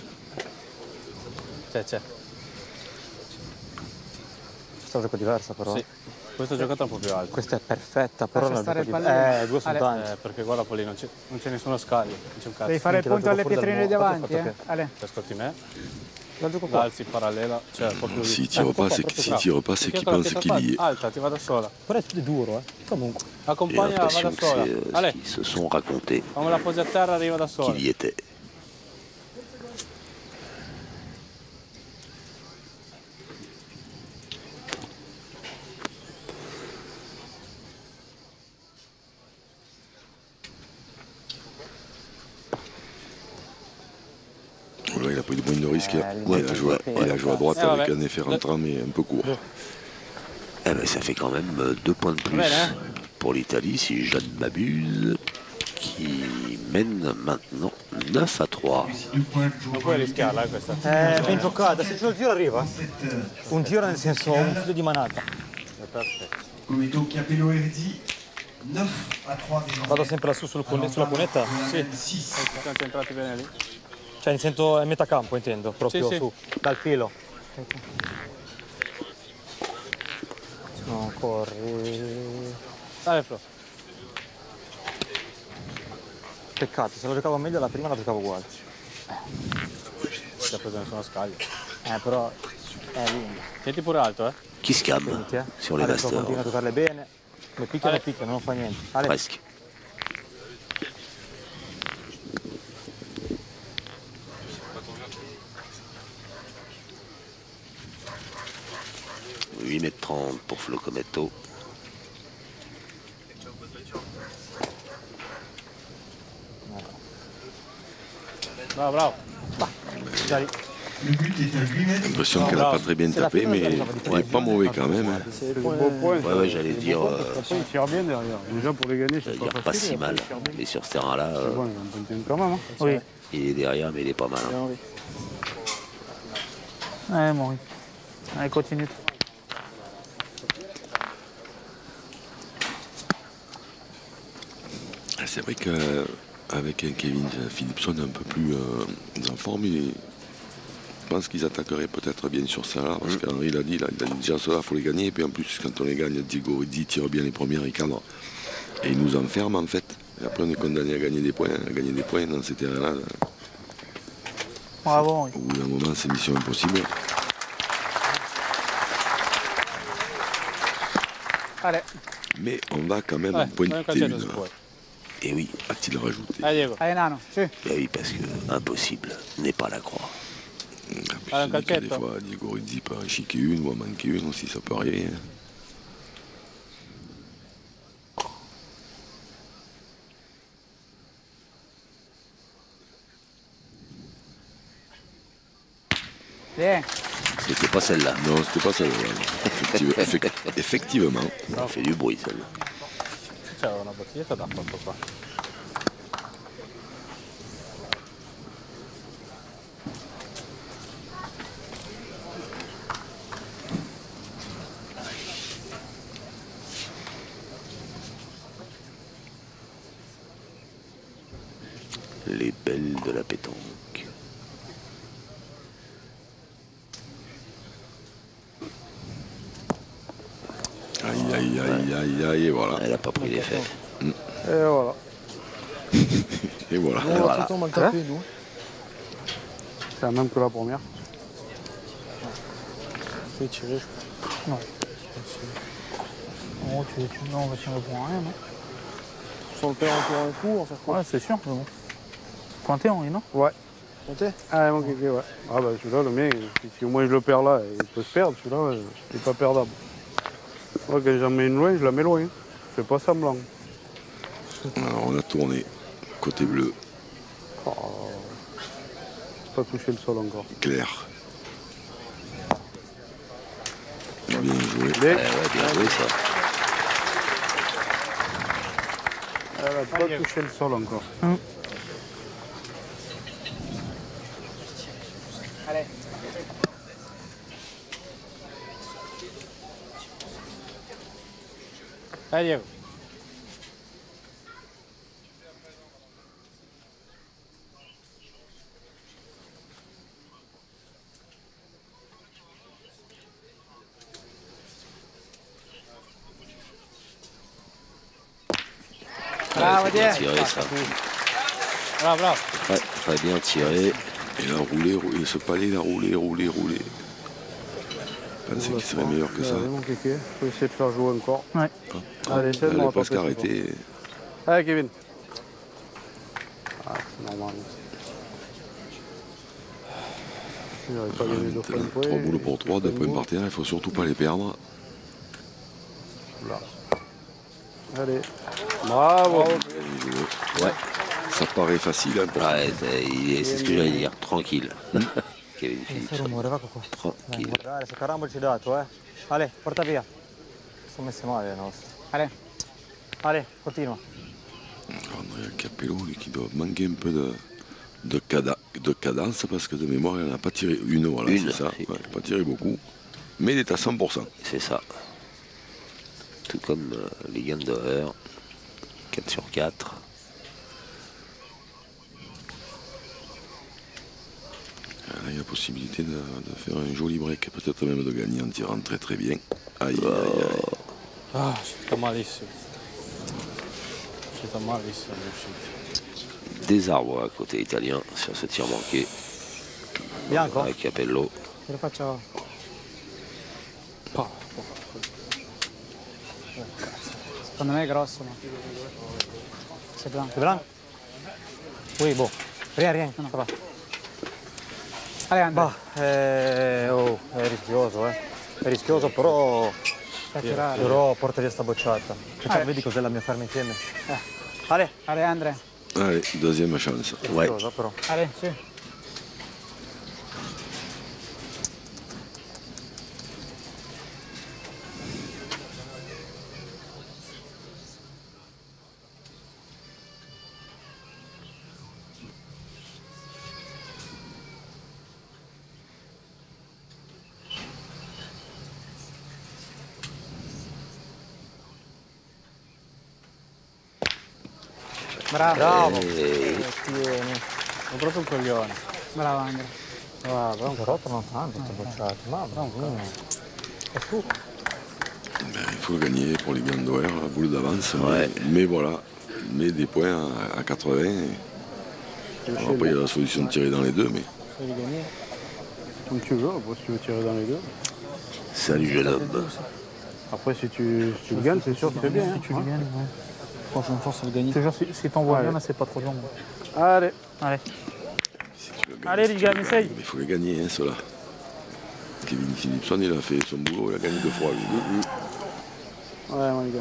C'è. Questa è un gioco diversa però. Sì. Questa giocata è un po' più alta. Questa è perfetta, però Lascia non stare è il pallone. due sono Ale. tanti. Perché guarda lì non c'è nessuno scaglie, non c'è un cazzo. devi fare il Minchia, punto la alle gioco fuori pietrine di dal avanti, muro, fatto Ale. Se ascolti me, La gioco qua. l'alzi parallela, cioè un po' più S'il lì. tire pas, c'est qu'il pense qu'il y est. Alta, ti va da sola. Però è duro, Comunque. J'ai Accompagna, va da l'impression que sola. c'est ce Allez, qu'ils se sont racontés come la posi a terra arriva da sola. qu'il y était. Là, il a pris de moins de risques. Ouais, Il a joué à droite Ouais, avec ouais. un effet rentrant, mais un peu court. Eh ben, ça fait quand même 2 points de plus Belle, hein. pour l'Italie, si je ne m'abuse, qui mène maintenant 9-3. Non puoi rischiarla questa. Ben giocata, se il giro arriva. Un giro nel senso un figlio di manata. È perfetto. Come tocca Bello Erdi, 9-3 désormais. Vado sempre lassù sulla cunetta? Sì. 6. Siamo entrati bene lì. Cioè in senso è metà campo intendo, proprio Sì, sì. su, dal filo. No, corri. Dai Flo. Peccato, se lo giocavo meglio la prima la giocavo uguale. Si è preso nessuno scaglie. Però è lunga. Tienti pure alto, Qui se calme Senti, sur les Adesso masters, continua a giocarle bene. Le picchiano, non fa niente. Ale, presque. « 8,30 m pour Flo Cometto. Bravo. già lì. Le but est à 8 mètres. L'impression qu'elle n'a pas très bien tapé, mais il n'est pas mauvais quand même. C'est le beau point. Ouais, j'allais dire, Après, il tire bien derrière. Déjà, pour les gagner, c'est j'allais dire pas si facile. mal. Après, il tire bien. Mais sur ce terrain-là, C'est bon, il en continue quand même. Oui. il est derrière, mais il est pas mal. hein. Maury. Allez, continue. C'est vrai qu'avec un Kevin Philipson un peu plus en forme, je pense qu'ils attaqueraient peut-être bien sur ça là, parce qu'Henri l'a dit, déjà cela il faut les gagner, et puis en plus quand on les gagne, Diego Rizzi tire bien les premières, il cadre, et il nous enferme en fait, et après on est condamné à gagner des points dans ces terrains-là. Bravo, Henri. Au bout d'un moment, c'est mission impossible. Allez, Mais on va quand même Ouais, pointer un calcetto une. se può. Et oui, a-t-il rajouté. Dai Diego. allez Nano, su. Eh oui, parce que impossible n'est pas la croix. Puis Ah, un je dis que des calcetto. fois, Diego Rizzi peut en chiquer une ou en manquer une aussi, ça peut arriver. Bien. C'était pas celle-là. Non, c'était pas ça. Effectivement. Ça fait du bruit, celle-là. C'è una bottiglietta d'acqua qua. Les belles de la pétanque. Aïe, aïe, aïe, aïe, aïe, et voilà. Elle n'a pas pris l'effet. Et voilà. Et voilà. Nous, on a tout le temps mal tapé, nous. C'est la même que la première. Fais tirer, je crois. Non. Oh, non, on va tirer pour rien, non? Sans le perdre encore un coup, on va faire quoi? Ouais, c'est sûr, mais bon. Pointé, Henri, non? Ouais. Monter? Ah, mon kéké, ouais. Ah, bah celui-là, le mien, si au moins je le perds là, il peut se perdre, celui-là, ouais, il n'est pas perdable. Moi, quand j'en mets une loin, je la mets loin. Je fais pas semblant. Alors on a tourné. Côté bleu, Oh. Pas touché le sol encore. clair. Bien joué. Mais Bien joué ça. elle n'a pas touché le sol encore. Allez. Allez, Diego. Bravo, Bien Diego. tiré ça. Bravo, bravo. Très bien tiré. Et là, rouler, ce palais, il a roulé. Je pensais qu'il serait meilleur que ça. Allez, mon kéké, faut essayer de faire jouer encore. Ouais. Allez, essaie de Elle me a rattraper. presque arrêté. Allez, Kevin. Ah, c'est normal. Il n'aurait pas gagné 2 points de 3 boules pour 3, 2 points par terre, il ne faut surtout pas les perdre. Là. Allez. Bravo. Bien joué. Ouais. Ça paraît facile, hein, pour Ouais, c'est ce que j'allais dire. Tranquille. Kevin Phillips. Fai rumore, va qua. Tranquille. Guardare, se Carambol ci ha dato, eh. Ale, porta via. Sono messe male le nostre. Allez. Ale, continua. Andrea Capello, lui, qui doit manquer un peu de cadence parce que de mémoire, il n'en a pas tiré une, voilà, Une, c'est ça. si. Ouais, pas tiré beaucoup, mais il est à 100%. C'est ça. Tout comme les Gandover. 4 sur 4. Là, il y a la possibilité de faire un joli break, peut-être même de gagner en tirant très très bien. Aïe, aïe, aïe. Ah, c'è malissimo. C'è malissimo l'uscita. Désarroi côté italien sur ce tir manqué. Bianco? Avec Capello. Lo faccio. Secondo me è grosso, ma. C'est blanc. C'est blanc? Oui, bon. Rien, ça va. Allez, Andrea. Bah, oh, è rischioso, eh. È rischioso, però Da tirare. Però porta via sta bocciata. Perché vedi cos'è la mia ferma insieme? Ale, Allez, Andrea. Allez, deuxième chance. Ouais. cosa però. Allez, sì. Bravo. Bravo. Tieni. È proprio un coglione. Bravo, Andrea. Ah, però ancora rotano tanto sta bocciata. Mamma mia. È su. Ben, il faut le gagner pour les Gandover, la boule d'avance. Ouais. Mais voilà, mais des points à 80. Alors après, il y a la solution de tirer dans les deux, mais Fai di venire. Comme tu veux, après, si tu veux tirer dans les deux. Salut jeune homme. Après, si tu le gagnes, c'est sûr que c'est bien. Si tu le gagnes, ouais. Franchement, je pense que le gagner. Je te jure, si t'envoies Ouais. bien, là, c'est pas trop long. Allez. Allez. si tu le gagnes, Allez, les tu gars, le essaye. gagnes. Mais il faut les gagner, hein, ceux-là. Kevin Phillipson, il a fait son boulot, il a gagné 2 fois. Lui. Ouais, mon gars.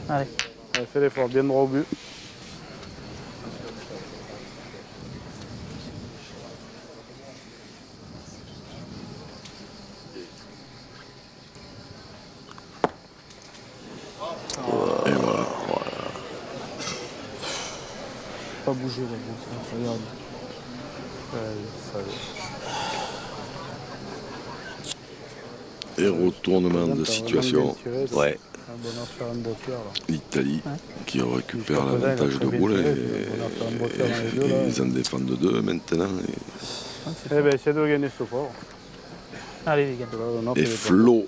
Allez. Allez, fais l'effort, bien droit au but. Et voilà. Pas bouger, là. Bon, c'est incroyable. Et retournement de situation. Ouais. l'Italie qui récupère l'avantage de boule et ils en défendent deux maintenant. Eh ben, essaie de gagner ce fort. Allez, les gars. Et Flo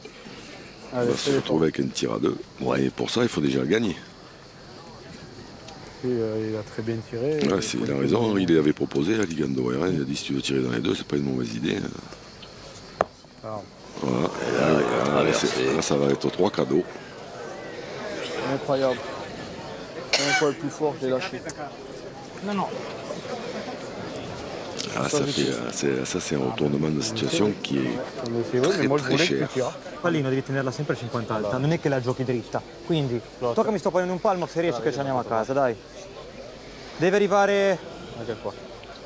va se retrouver avec un tir à deux. Ouais, et pour ça, il faut déjà gagner. Il a très bien tiré. Ouais, il a raison, il avait proposé à Ligue Andorra, il a dit si tu veux tirer dans les deux, c'est pas une mauvaise idée. Voilà, là, ça va être 3 cadeaux. Incroyable. Un fois le plus fort, je l'ai lâché. Non. Ah, ça c'est un retournement de situation qui est très cher. Pallino devi tenerla sempre a 50 alta, non è che la giochi dritta. Quindi, tocca mi sto ponendo un palmo, se riesci che ci andiamo a casa, dai. Deve arrivare... Anche qua.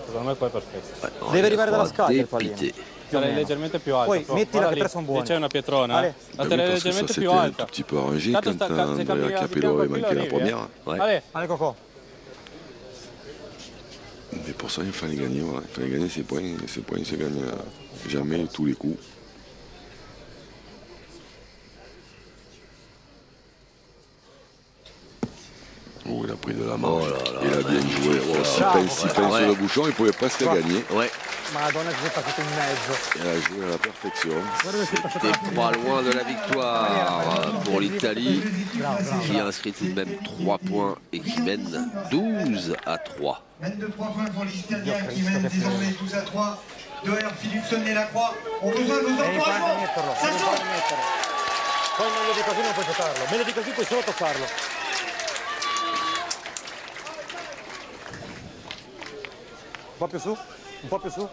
Secondo me qua è perfetto. Deve arrivare dalla scala il pallino. Sarei leggermente più alta. Poi mettila che tre sono buoni. C'è una pietrona. Ale. La terrei leggermente più alta. Un petit peu arrangé Tanto quand se cambi Andrea di Capello avait fianco manqué la arrivi, première. Allez. Allez, Coco. Mais pour ça, il fallait gagner. Voilà. Il fallait gagner ses points. Et ces points, c'est gagner jamais tous les coups. Oh, il a pris de la marge. Il a bien joué. Oh, s'il pince sur le bouchon, il pouvait presque gagner. Ouais. Madonna, che si è passato in mezzo. Il a joué à la perfection. C'était pas loin de la victoire pour l'Italie, qui a inscrit tout de même 3 points et qui mène 12-3. Mène de 3 points pour les Italiens qui mènent désormais 12-3. Doer, Philipson et Lacroix ont besoin de vos encouragements. Ça joue. Poi meglio di così non puoi giocarlo. Meglio di così puoi solo toccarlo. Un po' più su, un po' più su.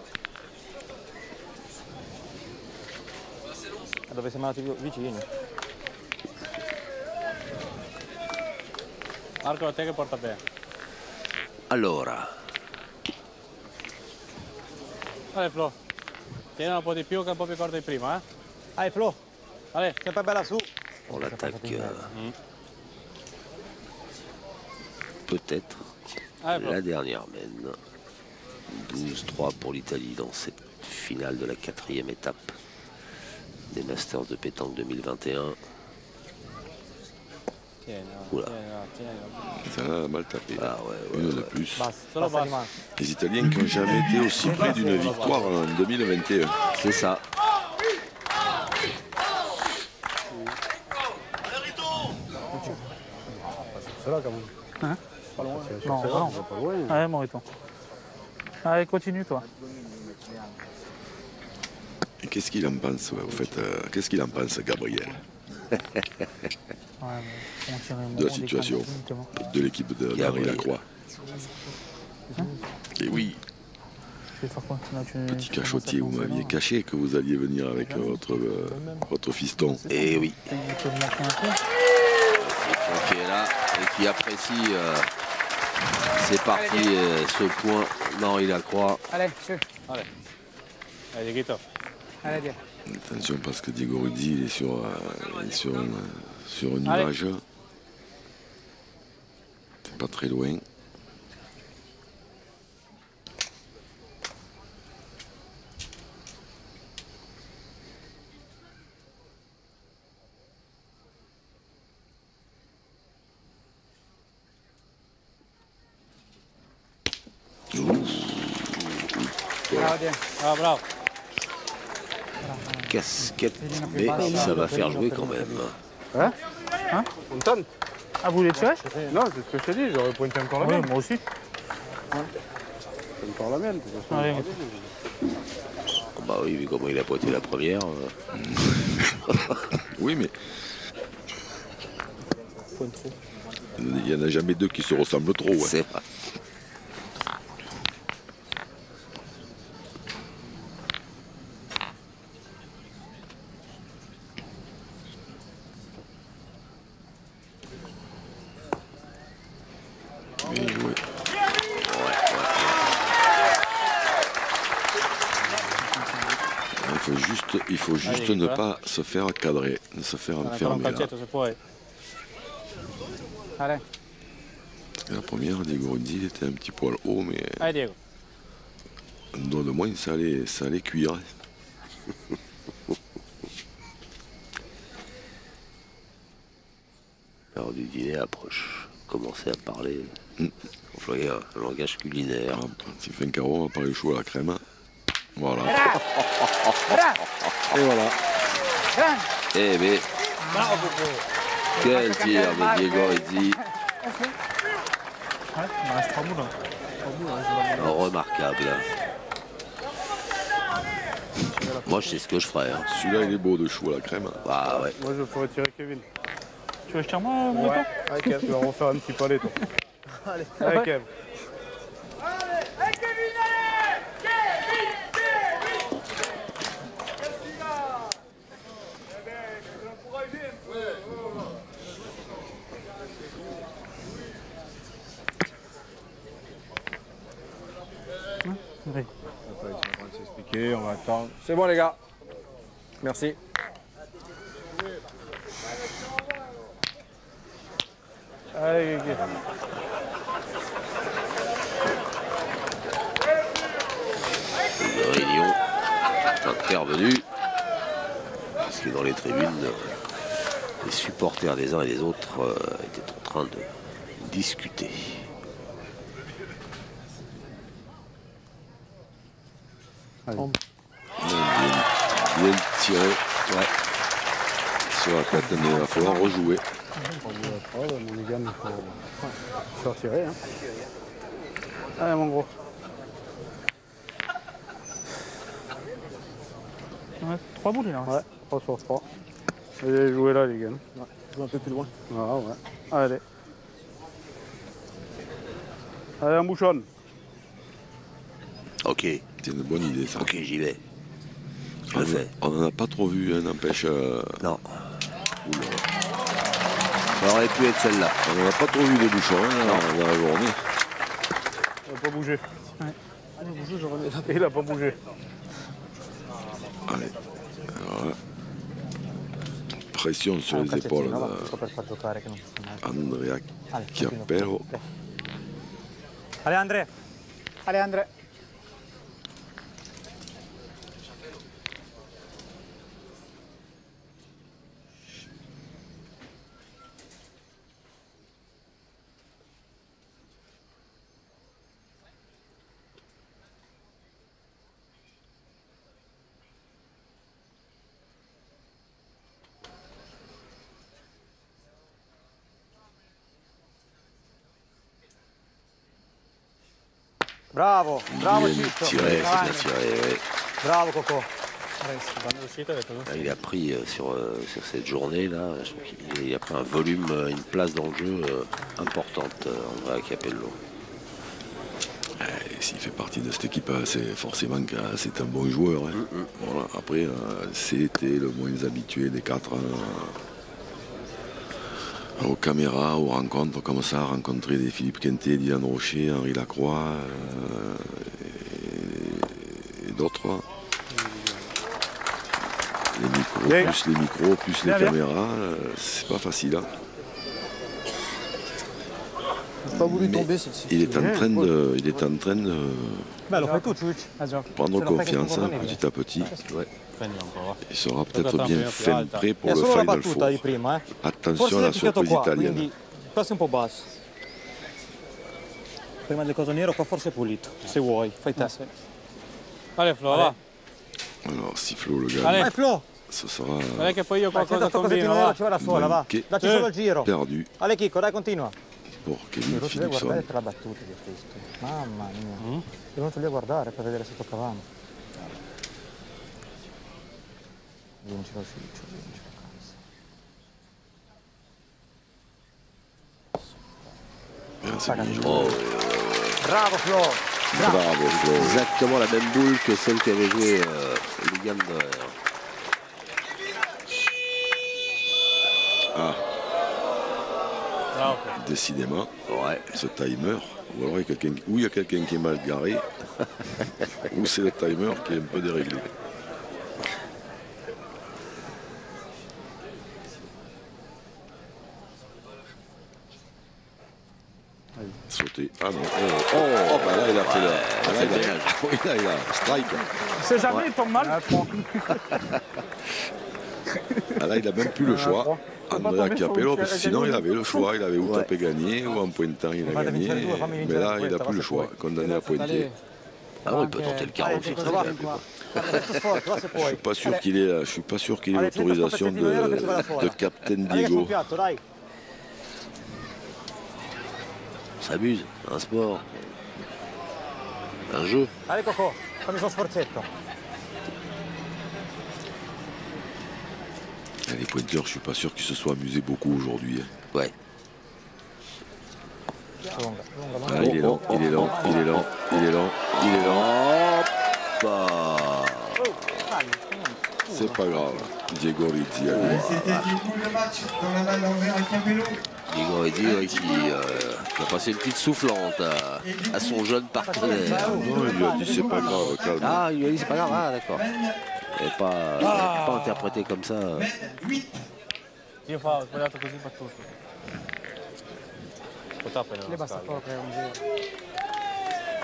A dove siamo andati vicini. Marco, a te che porta bene. Allora, Allez Flo, tieni un po' di più che un po' più corta di prima, eh? Dai Flo, Allez. sempre bella su. on l'attaque peut-être Allez Flo. la dernière mène. 12-3 pour l'Italie dans cette finale de la 4e étape des Masters de pétanque 2021. Oula. Ça a mal tapé. Ah ouais, Une de plus. Solo basta. Les Italiens qui n'ont jamais été aussi près d'une victoire en 2021. C'est ça. C'est là quand même. Hein? Pas loin. Non, non. Pas loin. Allez, Morito. Allez, continue, toi. Et qu'est-ce qu'il en pense, au fait qu'est-ce qu'il en pense, Gabriel, de la situation de l'équipe d'Henri Lacroix? Et oui, Tu vais faire quoi? Là, petit cachotier, vous m'aviez caché que vous alliez venir avec votre fiston. Et oui. Tu peux me montrer un peu? Qui est là et qui apprécie. C'est parti, ce point. Non, il Lacroix. Allez, su. Allez. Allez, Dieguito. Allez, viens. Attention parce que Diego Ruzzi il est sur un nuage. C'est pas très loin. Bravo, viens. Ah, bravo. Casquette, mais ça va faire jouer quand même. Hein? On tente? Ah, vous voulez tirer? Non, c'est ce que je t'ai dit, j'aurais pointé encore la Oui, mienne. moi aussi. C'est encore la mienne. de toute façon. Allez. Bah oui, vu comment il a pointé la première. Oui, mais il n'y en a jamais deux qui se ressemblent trop. Ouais. C'est vrai. Bien joué. Il faut juste ne pas se faire cadrer, ne se faire Ancora un enfermer. Là. calcetto se puoi. Allez. La première, Diego Ruzzi, il était un petit poil haut, mais Allez Diego. un doigt de moins, ça allait cuire. L'heure du dîner approche. Commencer à parler, employer un langage culinaire. Si fait un carreau, on va parler chaud à la crème. Voilà. Et voilà. Eh bien, quel tir de Diego Rezzi. Remarquable. Moi, je sais ce que je ferais. Hein. Celui-là, il est beau de chou à la crème. Ah ouais. Moi, je ferais tirer Kevin. Tu veux que je tire moi, Breton? Allez, Kev, tu vas refaire un petit palais, toi. Allez, Kev. Oui. Ils sont en train de s'expliquer, on va attendre. C'est bon les gars. Merci. Allez, Kev. Une réunion intervenue, puisque dans les tribunes, les supporters des uns et des autres étaient en train de discuter. Bien tiré. Ouais. Sur la tête, mais il va falloir rejouer. Mon gars, il faut faire tirer. Hein. Allez, mon gros. Ouais, 3 boules là. Ouais, 3 sur 3. Allez, jouez là, les gars. Ouais, joue un peu plus loin. Ah ouais. Allez. Allez, on bouchonne. Ok, C'est une bonne idée, ça. ok, j'y vais. Je le fais. On n'en a pas trop vu, hein, n'empêche. Non. Ça aurait pu être celle-là. On n'en a pas trop vu de bouchons hein, dans la journée. Il n'a pas bougé. Ouais. Allez, bonjour, je remets. Il n'a pas bougé. Allez. Voilà. Pression sur les épaules d'Andrea Chiappello. Allez, André. Allez, André. Bravo, bravo Bien Ciccio. tiré, c'est bien tiré, oui. Bravo Coco. Il a pris sur cette journée-là, je trouve qu'il a pris un volume, une place dans le jeu importante, Andrea Chiappello. S'il fait partie de cette équipe, c'est forcément que c'est un bon joueur. Hein. Voilà. Après, c'était le moins habitué des quatre aux caméras, aux rencontres comme ça, rencontrer des Philippe Quintet, Dylan Rocher, Henri Lacroix et d'autres. Les micros, plus les caméras, c'est pas facile. Hein. J'ai pas voulu tomber celle-ci. Il est en train de Beh, lo fai tu, Ciuc. prendre confiance petit à petit. Il sera peut-être bien fin prêt pour È le solo la Final battuta di Four. prima, Attention Forse à la l'hai picchiato surprise qua, italienne. quindi passi un po' basso. Prima del coso nero, qua forse è pulito. Se vuoi, fai te. Allez Flo, va. Alors, si Flo le gagne, Vai Flo! ce sera Guarda che poi io Vai, qualcosa sto cosettino combino, nero va. ci va da sola, va. Manche. Dacci solo il giro. perdu Ale Chicco, dai, continua. pour Kevin Ero lì a guardare Philipson. per la battuta di questo. Mamma mia. Ero venuto lì a guardare per vedere se toccavamo. Vincilo Ciccio, vincilo cazzo. Bien, c'est bien joué. Bravo Flo! Bravo Flo. Exactement la même boule que celle qu'avait joué Ligan Noer. Ah, Bravo. décidément, Ouais. ce timer, ou alors il y a quelqu'un qui est mal garé, ou c'est le timer qui est un peu déréglé. Sauter. Ah non. Oh, bah là il a fait le. Ah, là, oui, là, il a strike. C'est jamais, il tombe mal. Ah, là il a même plus le choix. Andrea Chiappello, parce que sinon il avait le choix, il avait ou tapé gagné ou en pointant il a gagné. Mais là il n'a plus le choix, condamné à pointer. Ah non, il peut tenter le carreau sur ça. Je suis pas sûr qu'il ait l'autorisation de Captain Diego. On s'amuse, un sport, un jeu. Allez Coco, fammi son sforzetto. Les pointeurs, je suis pas sûr qu'ils se soient amusés beaucoup aujourd'hui. Ouais. Ah, il est lent, il est lent, il est lent, il est lent, il est lent. C'est pas grave. Diego Rizzi. C'était du coup le match dans la main d'Andrea Chiappello. Diego Rizzi qui a passé une petite soufflante à son jeune partenaire. Non, il lui a dit c'est pas grave, calme. Ah, il lui a dit c'est pas grave, ah d'accord. Et pas interprété comme ça. Io ho sbagliato così battuto. Lì basta poco che è un giro.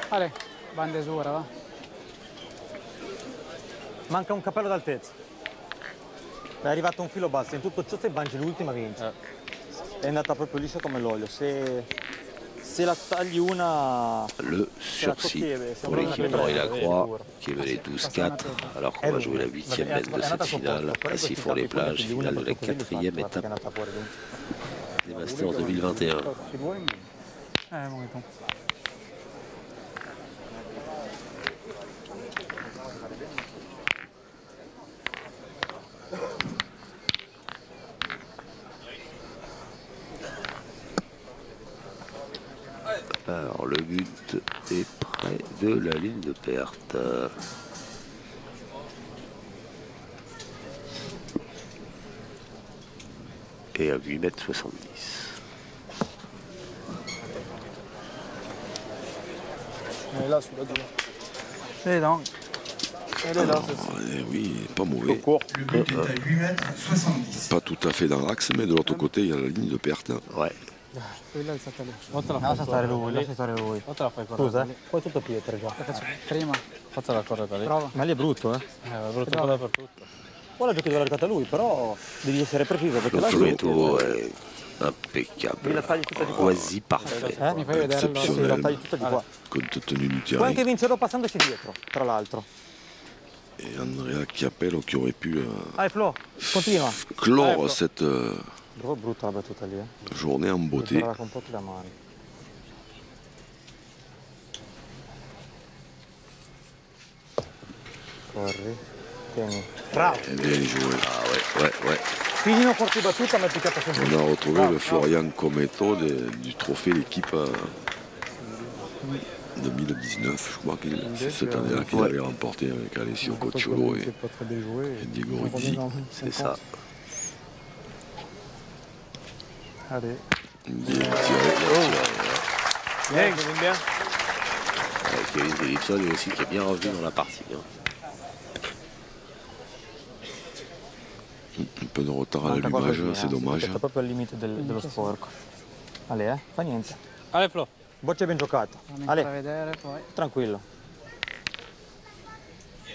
Ale, bandesura, va. Manca un cappello d'altezza. È arrivato un filo basso, in tutto ciò se mangi l'ultima vince. È andata proprio liscia come l'olio. Se la tagli una... Le sursis pour l'équipe d'Henri-Lacroix qui est menée 12-4 alors qu'on va jouer la 8e mène de cette finale à Sifour-les-Plages, finale de la 4e étape des Masters 2021. Alors le but est près de la ligne de perte. Et à 8,70 m. Elle est là, sous la douleur. Et donc, elle est là, Oui, pas mauvais. Le but est à 8,70 m. Pas tout à fait dans l'axe, mais de l'autre côté, il y a la ligne de perte. Ouais. quella è stata lì. Lascia stare lui. Non te la fai correre. Scusa, poi è tutto pietra già. La faccio prima. Fatela correre lì. Prova. Ma lì è brutto, è brutto quello dappertutto. Ora giochi della ricatta lui, però devi essere preciso perché Le là premier tour est impeccable, quasi parfait. Mi fai vedere allora? Sì, la tagli tutta di qua. Compte tenu du Puoi terrain. anche vincerlo passandoci dietro, tra l'altro. Et Andrea Chiappello qui aurait pu Vai Flo, continua. clore cette Brutta la battuta lì, journée en beauté. Con un po' da mano. Corri, tieni. Bravo. Bien joué. Ah ouais. Finino corti battuta, ma picchiata sempre. On a retrouvé le Florian Cometto du trophée d'équipe 2019, je crois que c'est cette année-là qu'il avait remporté avec Alessio Cocciolo et Diego Rizzi. C'est ça. Allez. Bien tiré. Bien. Kevin Philipson lui aussi qui est bien revenu dans la partie. Un peu de retard à l'allumage, c'est dommage. È proprio al limite dello sporco. Ale, fa niente. Ale Flo. Boccia ben giocata. Fammi Ale, vedere poi. tranquillo.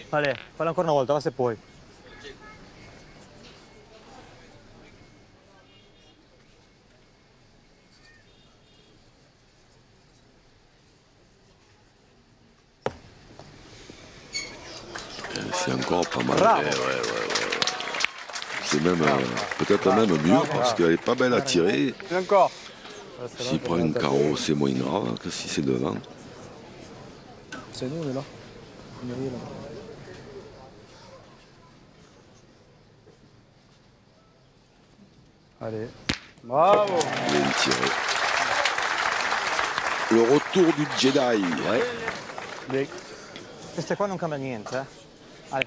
Ale, fallo ancora una volta, va se puoi. C'est encore pas mal. Bravo. C'est même peut-être même mieux parce qu'elle est pas belle à tirer. Et encore. S'il prend un carreau, c'est moins grave que si c'est devant. C'est nous, on est là. On est là. Allez. Bravo. Bien tiré. Le retour du Jedi. Bien. Queste qua non cambia niente, Ale.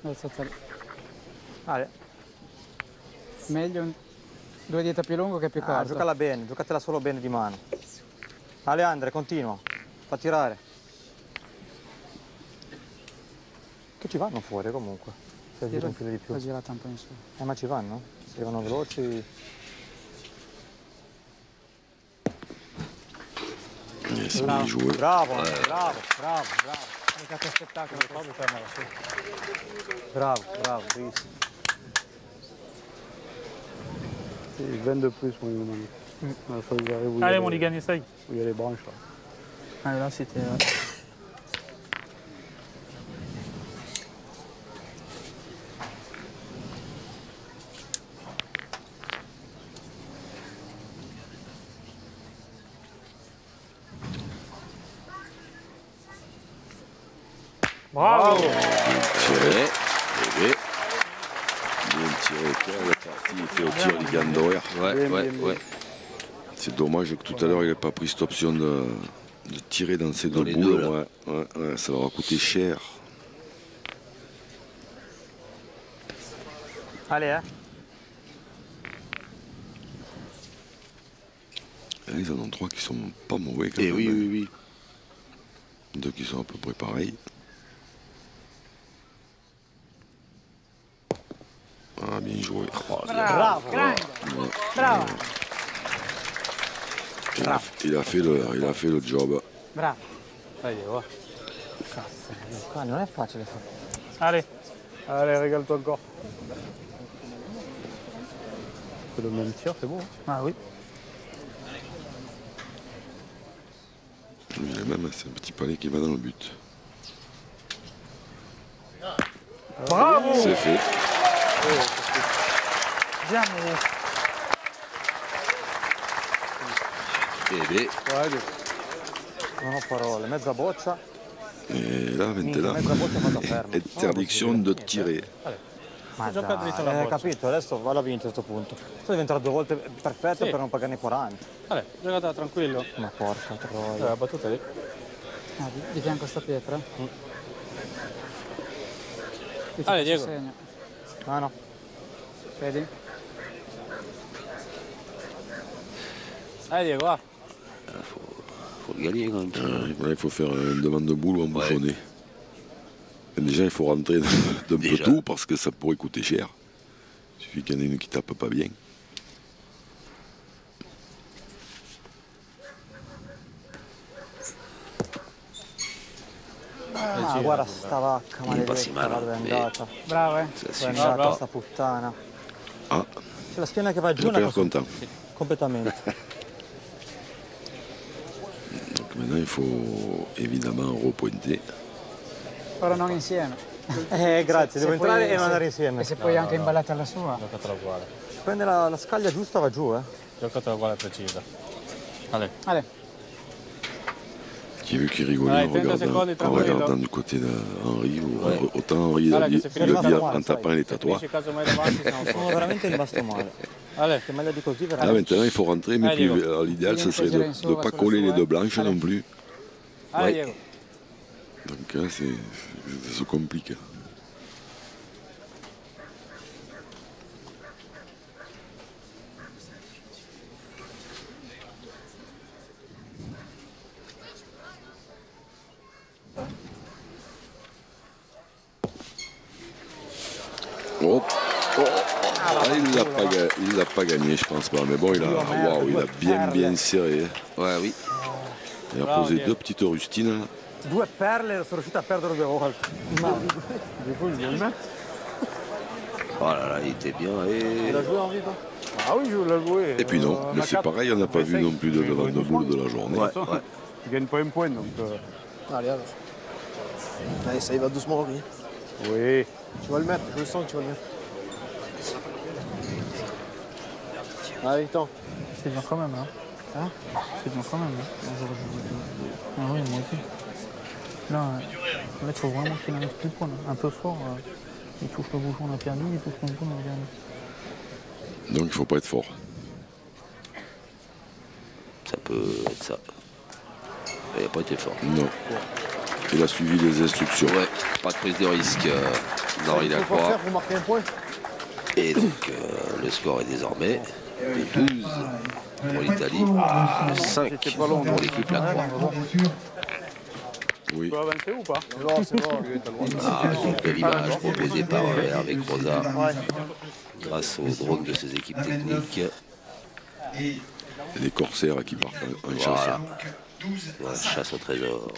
Alzata lì. Ale. Meglio due dita più lungo che più corto. Giocala bene, giocatela solo bene di mano. Ale Andre, continua. Fa tirare. Che ci vanno fuori comunque. Se gira un filo di più. Ho girato un po' in su. Ma ci vanno? Se vanno veloci. C'est bien joué. Bravo, bravo. Mica spettacolo. Bravo, bravo, bravissimo. Ils viennent de plus, mon Yoman. Il faut qu'ils arrivent où Allez, mon Ligan, essaye. il y a les branches là. Ah, là, c'était. Bravo! Tiré. Bébé. Bien tiré. La partie est fait au tir Ligan d'Oer. Ouais. C'est dommage que tout à l'heure il n'ait pas pris cette option de tirer dans ces deux les boules. deux, là. Ouais, ça leur a coûté cher. Allez, hein. Et ils en ont 3 qui sont pas mauvais quand Et même. oui. 2 qui sont à peu près pareils. Ah, bien joué. Bravo, grande. Bravo. Il a fait le job. Bravo. Allez, va. Cazzo, qua non è facile fare. Allez. Allez, régale-toi encore. C'est le même tir, c'est bon. Ah oui. Il est même, c'est un petit palais qui va dans le but. Bravo! C'est fait. Bien, mais. Bébé. Non ho parole, mezza boccia. Et là, maintenant, Mezza boccia fatta ferma. interdiction de tirer. Ma gioca dritto la dai, boccia. capito, adesso vado a vincere a questo punto. Sto diventando 2 volte perfetto Sì. per non pagarne 40. Allez, giocata tranquillo. Ma porca troia. La battuta lì. Ah, di fianco a sta pietra. Io ti Allez, faccio Diego. segno. Ah no. Vedi? Allez, Diego, va. Faut le gagner quand même. Là, il faut faire une demande de boule ou un bouchonnet. Et déjà, il faut rentrer d'un peu Déjà. tout parce que ça pourrait coûter cher. Il suffit qu'il y en ait une qui tape pas bien. Ah, guarda sta vacca passi maledetta, male, guarda è eh. andata. Bravo, Ça È suffit andata pas. sta puttana. Ah, C'è la schiena che va giù, le una père cosa content. completamente. Donc maintenant, il faut évidemment repointer. Però non insieme. Grazie, devo Se poi- entrare e non se- andare insieme. E se poi anche imballata alla sua. Giocatela uguale. Prende la scaglia giusta va giù, eh. Giocatela uguale precisa. Allez. Allez. J'ai vu qu'il rigolait Ouais, en 30 secondes, regardant, tranquillo. regardant du côté d'Henri. Autant Henri Voilà, il che se finisce le dit male, en tapant les tatouages. Finisci casomai davanti, siamo Sono fuori. veramente rimasto male. Allez. Che meglio di così Là veramente. maintenant, il faut rentrer, mais Allez, puis, Diego. l'idéal, ce serait de Tieni ne sulla pas sua, coller les eh. deux blanches Allez. non plus. Allez, Ouais. Diego. Donc là, ça se complique. Oh. Ah, il l'a pas gagné, je pense pas. Mais bon, il a bien serré. Ouais, oui. Il a Bravo, posé Diego. 2 petites rustines. Là. 2 perle, sono riuscito a perdere 2 volte. Du coup, je vais le mettre. Oh là là, il était bien. Et... La joué Henri, toi? Ah oui, je l'ai joué. Et puis non, mais c'est pareil, on n'a pas vu non plus de demande de boule de la journée. Ouais, Ça, ouais. Tu gagnes pas un point, donc... Allez, alors. Allez, ça y va doucement, Henri. Oui. Tu vas le mettre, je le sens que tu vas le mettre. Allez, attends. C'est bien quand même, hein. Hein? C'est bien quand même, hein. Ah oui, moi aussi. Là, il faut vraiment qu'il arrive plus point, là. Un peu fort. Il touche le bouchon, on a perdu. Il touche le bouchon, on a perdu. Donc il ne faut pas être fort. Ça peut être ça. Il n'a pas été fort. Non. Il a suivi les instructions. Ouais, pas de prise de risque d'Henri Il faut pas Lacroix. faire pour marquer un point. Et donc le score est désormais de 12 pour l'Italie, 5 pour l'équipe Lacroix. Oui. Tu peux avancer ou pas? C'est bon, c'est bon. Ah, une belle image proposée par Hervé Croza grâce au drone de ses équipes techniques. Et Les corsaires qui partent en chasse. Voilà, ouais, chasse au trésor.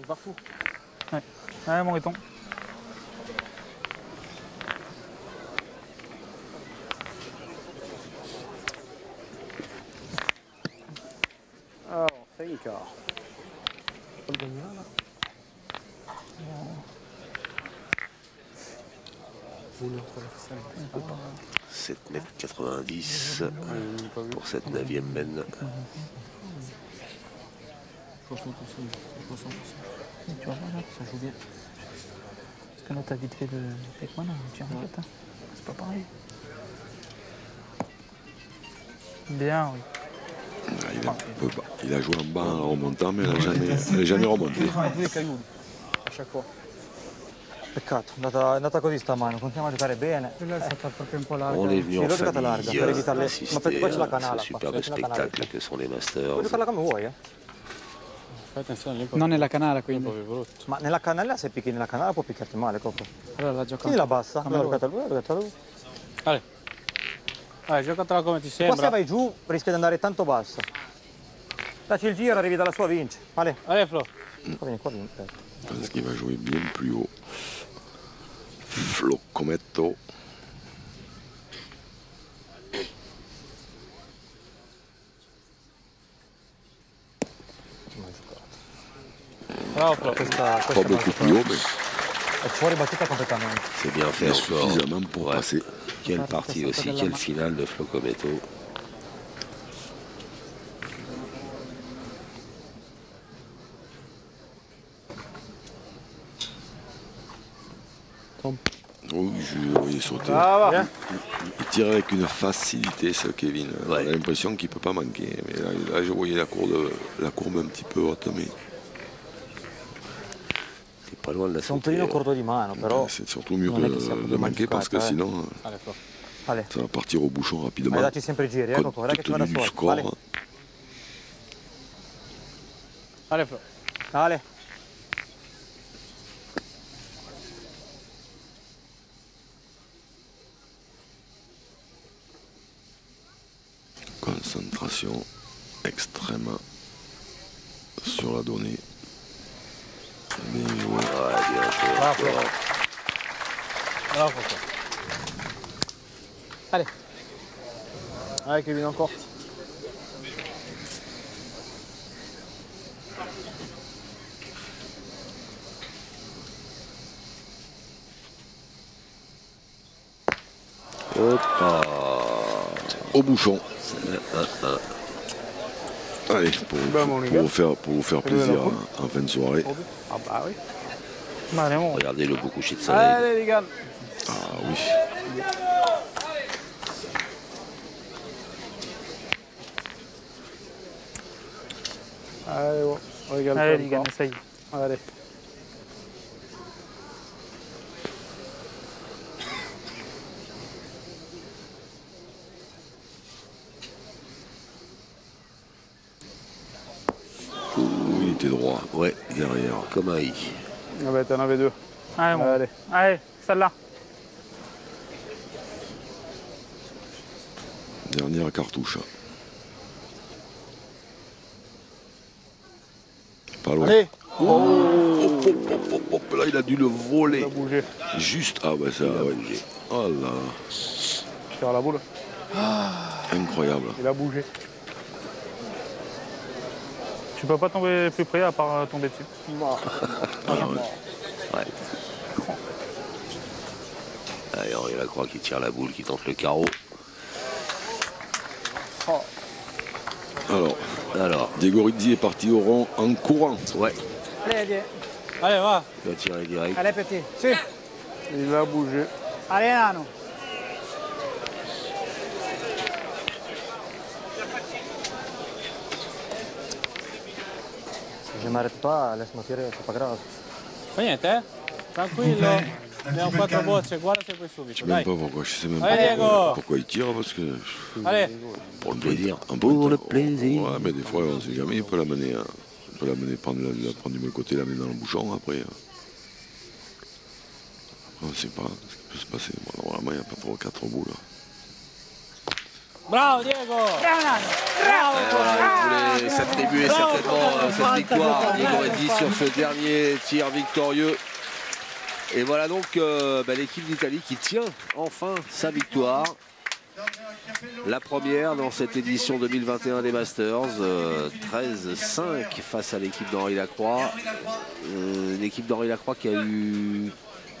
partout. Ouais. Ouais, Moriton. Alors, 5 quarts. Pas le gagner là. 7,90 m pour cette 9e mène. 60%. Tu vois là, ça joue bien. Parce que là, t'as vite fait de Pekman, tu arrêtes. C'est pas pareil. Bien, oui. Il a joué en bas en remontant, mais il n'a jamais remonté. Due cailloux a chaque fois. Peccato, è andata così sta mano, continuiamo a giocare bene. Quella è stata proprio un po' larga. On est venu Sì, en l'ho giocata larga, famille per evitarle- ma assister perché poi c'è la à canale, ce qua, superbe c'è la canale. spectacle que sont les Puoi Masters. giocarla come vuoi, Fai attenzione, lì Non nella canale è quindi. proprio brutto. Ma nella canella, se picchi nella canale può picchiarti male, Cocco. Allora la gioca. Quindi la bassa, Come l'ho lui. giocata lui, l'ho giocata lui. Ale. Vai, giocatela come ti Qua se sembra. vai giù rischia di andare tanto bassa. Dacci il giro, arrivi dalla sua, vince. Ale, Allez, Flo. qua vieni, qua vieni. Parce qu'il va jouer bien plus haut. Floccometto. Bravo, Flo. Questa Pas beaucoup plus haut, mais è fuori battuta completamente. C'est bien fait mais encore. suffisamment pour Ouais. passer. Quelle partie aussi, quelle finale de Flocometto. Oui, je le voyais sauter. Ça va. Il tire avec une facilité, ce Kevin. Ouais. On a l'impression qu'il ne peut pas manquer. Mais là, je voyais la courbe un petit peu haute, mais C'est pas loin de la Sei un pelino sauter. corto di mano, però c'est surtout mieux non è che sia de proprio manquer parce que modificata, sinon, Allez, Flo. Ale, ça va partir au bouchon rapidement. vai dacci sempre i giri, Compte Cocco, guarda che ci va da tenu du solo. score, Ale, Allez, Flo. Ale. concentration extrême sur la donnée. Mais ouais. Ouais, bien joué. Bravo, Flo. Bravo, Flo. Allez. Allez, Kevin, encore. Hop. Ah. Au bouchon. Allez, Ben, mon gars. pour vous faire plaisir en fin de soirée. Ah bah oui. Allez, bon. Regardez le beau coucher de soleil. Allez, les gars. Ah oui. Allez, bon. Regarde Allez, les gars, essaye. Allez. Oui, il était droit. Ouais, Derrière. comme un I. Ah bah t'en avais deux. Allez, bon. Allez. Allez, celle-là. Dernière cartouche. Pas loin. Allez. Hop, là, il a dû le voler. Il a bougé. Juste. Ah bah ça, ouais. Oh là. Faire la boule. Incroyable. Il a bougé. Tu peux pas tomber plus près à part tomber dessus. Ah, ouais. Ouais. Allez, Henri Lacroix qui tire la boule, qui tente le carreau. Alors, Diego Rizzi est parti au rond en courant. ouais, Allez, allez. Allez, va. il va tirer direct. Allez, petit. Sì. Il a bougé. Allez, nano. Se je m'arrête pas, laisse-moi tirer, c'est pas grave. Fa niente, tranquillo. Abbiamo 4 bocce, guarda se puoi subito. Je sais même Dai. pas pourquoi. Je sais même Allez, pas Diego. pourquoi il tire parce que Allez. pour le plaisir. Un Pour peu- le plaisir. Ouais, mais des fois on sait jamais. Il peut l'amener, prendre du même côté, l'amener dans le bouchon après. On ne sait pas ce qui peut se passer. Bon, normalement il n'y a pas trop 4 boules. Bravo, Diego. Bravo, nano. Et voilà, il voulait cette attribuer certainement cette victoire à Nigoretti sur ce dernier tir victorieux. Et voilà donc l'équipe d'Italie qui tient enfin sa victoire. La première dans cette édition 2021 des Masters, 13-5 face à l'équipe d'Henri Lacroix. Une équipe d'Henri Lacroix qui a eu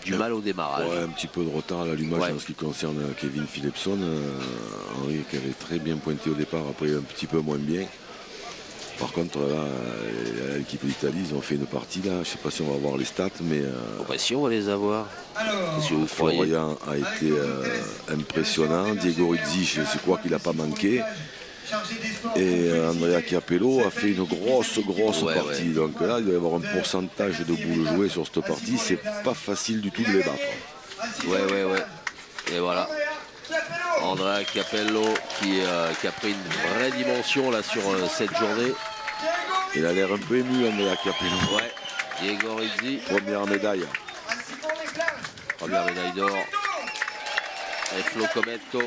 du mal au démarrage. Ouais, un petit peu de retard à l'allumage en ce qui concerne Kevin Philipson. Henri qui avait très bien pointé au départ, après un petit peu moins bien. Par contre, là, l'équipe d'Italie, ils ont fait une partie là. Je ne sais pas si on va voir les stats, mais. Si on va les avoir. Florian a été impressionnant. Diego Rizzi, je crois qu'il n'a pas manqué. Et Andrea Chiappello a fait une grosse partie. Donc là, il doit y avoir un pourcentage de boules jouées sur cette partie. C'est pas facile du tout de les battre. Ouais. Et voilà. Andrea Chiappello qui a pris une vraie dimension là sur cette journée. Il a l'air un peu ému, Andrea Chiappello. Ouais. Diego Rizzi. Première médaille. Première médaille d'or. Et Flo Cometto,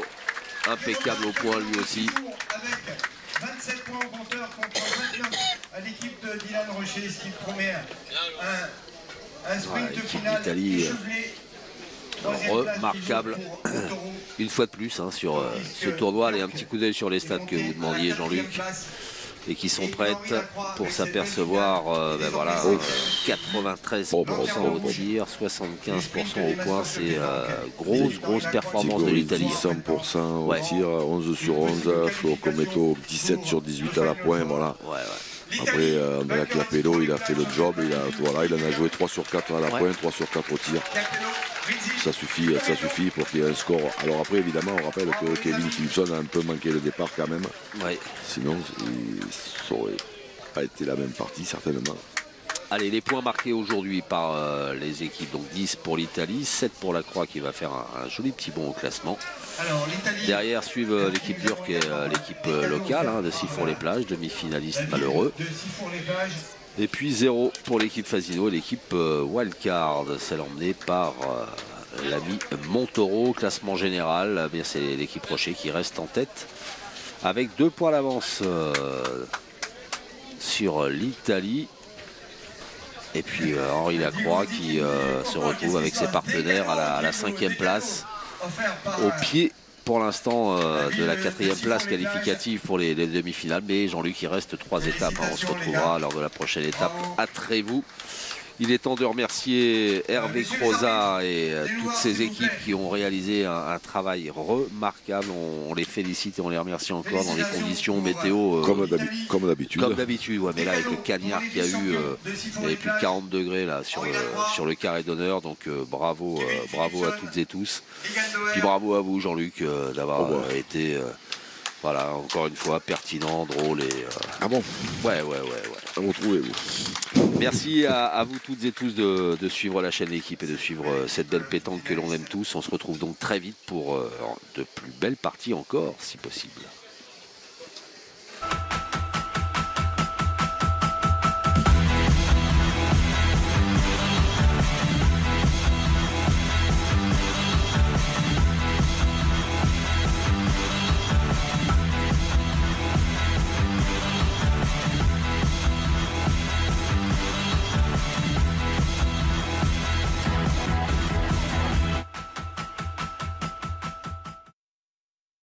impeccable au point lui aussi. Avec 27 points au compteur contre 29 à l'équipe de Dylan Rocher, ce qui promet un sprint final échevelé. Remarquable. Une fois de plus sur ce tournoi. Allez, un petit coup d'œil sur les stats que vous demandiez, Jean-Luc, et qui sont prêtes pour s'apercevoir 93% au tir, 75% au point. C'est grosse performance de l'Italie. 100% au tir, 11 sur 11, Flo Cometto 17 sur 18 à la pointe, voilà. Après, Andrea Chiappello, il a fait le job, il en a joué 3 sur 4 à la pointe, 3 sur 4 au tir. Ça suffit pour qu'il y ait un score. Alors après, évidemment, on rappelle que Kevin Philipson a un peu manqué le départ quand même. Sinon, ça n'aurait pas été la même partie, certainement. Allez, les points marqués aujourd'hui par les équipes, donc 10 pour l'Italie, 7 pour la Croix qui va faire un joli petit bond au classement. Derrière suivent l'équipe turque et l'équipe locale de Sifour-les-Plages, demi-finaliste malheureux. Et puis 0 pour l'équipe Fasino et l'équipe Wildcard, celle emmenée par l'ami Montoro. Classement général, c'est l'équipe Rocher qui reste en tête avec 2 points d'avance sur l'Italie. Et puis Henri Lacroix qui se retrouve avec ses partenaires à la 5e place, au pied pour l'instant de la 4e place qualificative pour les demi-finales. Mais Jean-Luc, il reste 3 étapes. On se retrouvera lors de la prochaine étape à Trévoux. Il est temps de remercier Hervé Croza et toutes ces équipes qui ont réalisé un travail remarquable. On les félicite et on les remercie encore dans des conditions météo comme d'habitude. Comme d'habitude, mais là avec le cagnard qu'il y a eu, il y avait plus de 40 degrés là sur le carré d'honneur. Donc bravo à toutes et tous. Puis bravo à vous, Jean-Luc, d'avoir été encore une fois pertinent, drôle et. Ah bon? Ouais. Vous trouvez, vous. Merci à vous toutes et tous de suivre la chaîne L'équipe et de suivre cette belle pétanque que l'on aime tous. On se retrouve donc très vite pour de plus belles parties encore, si possible.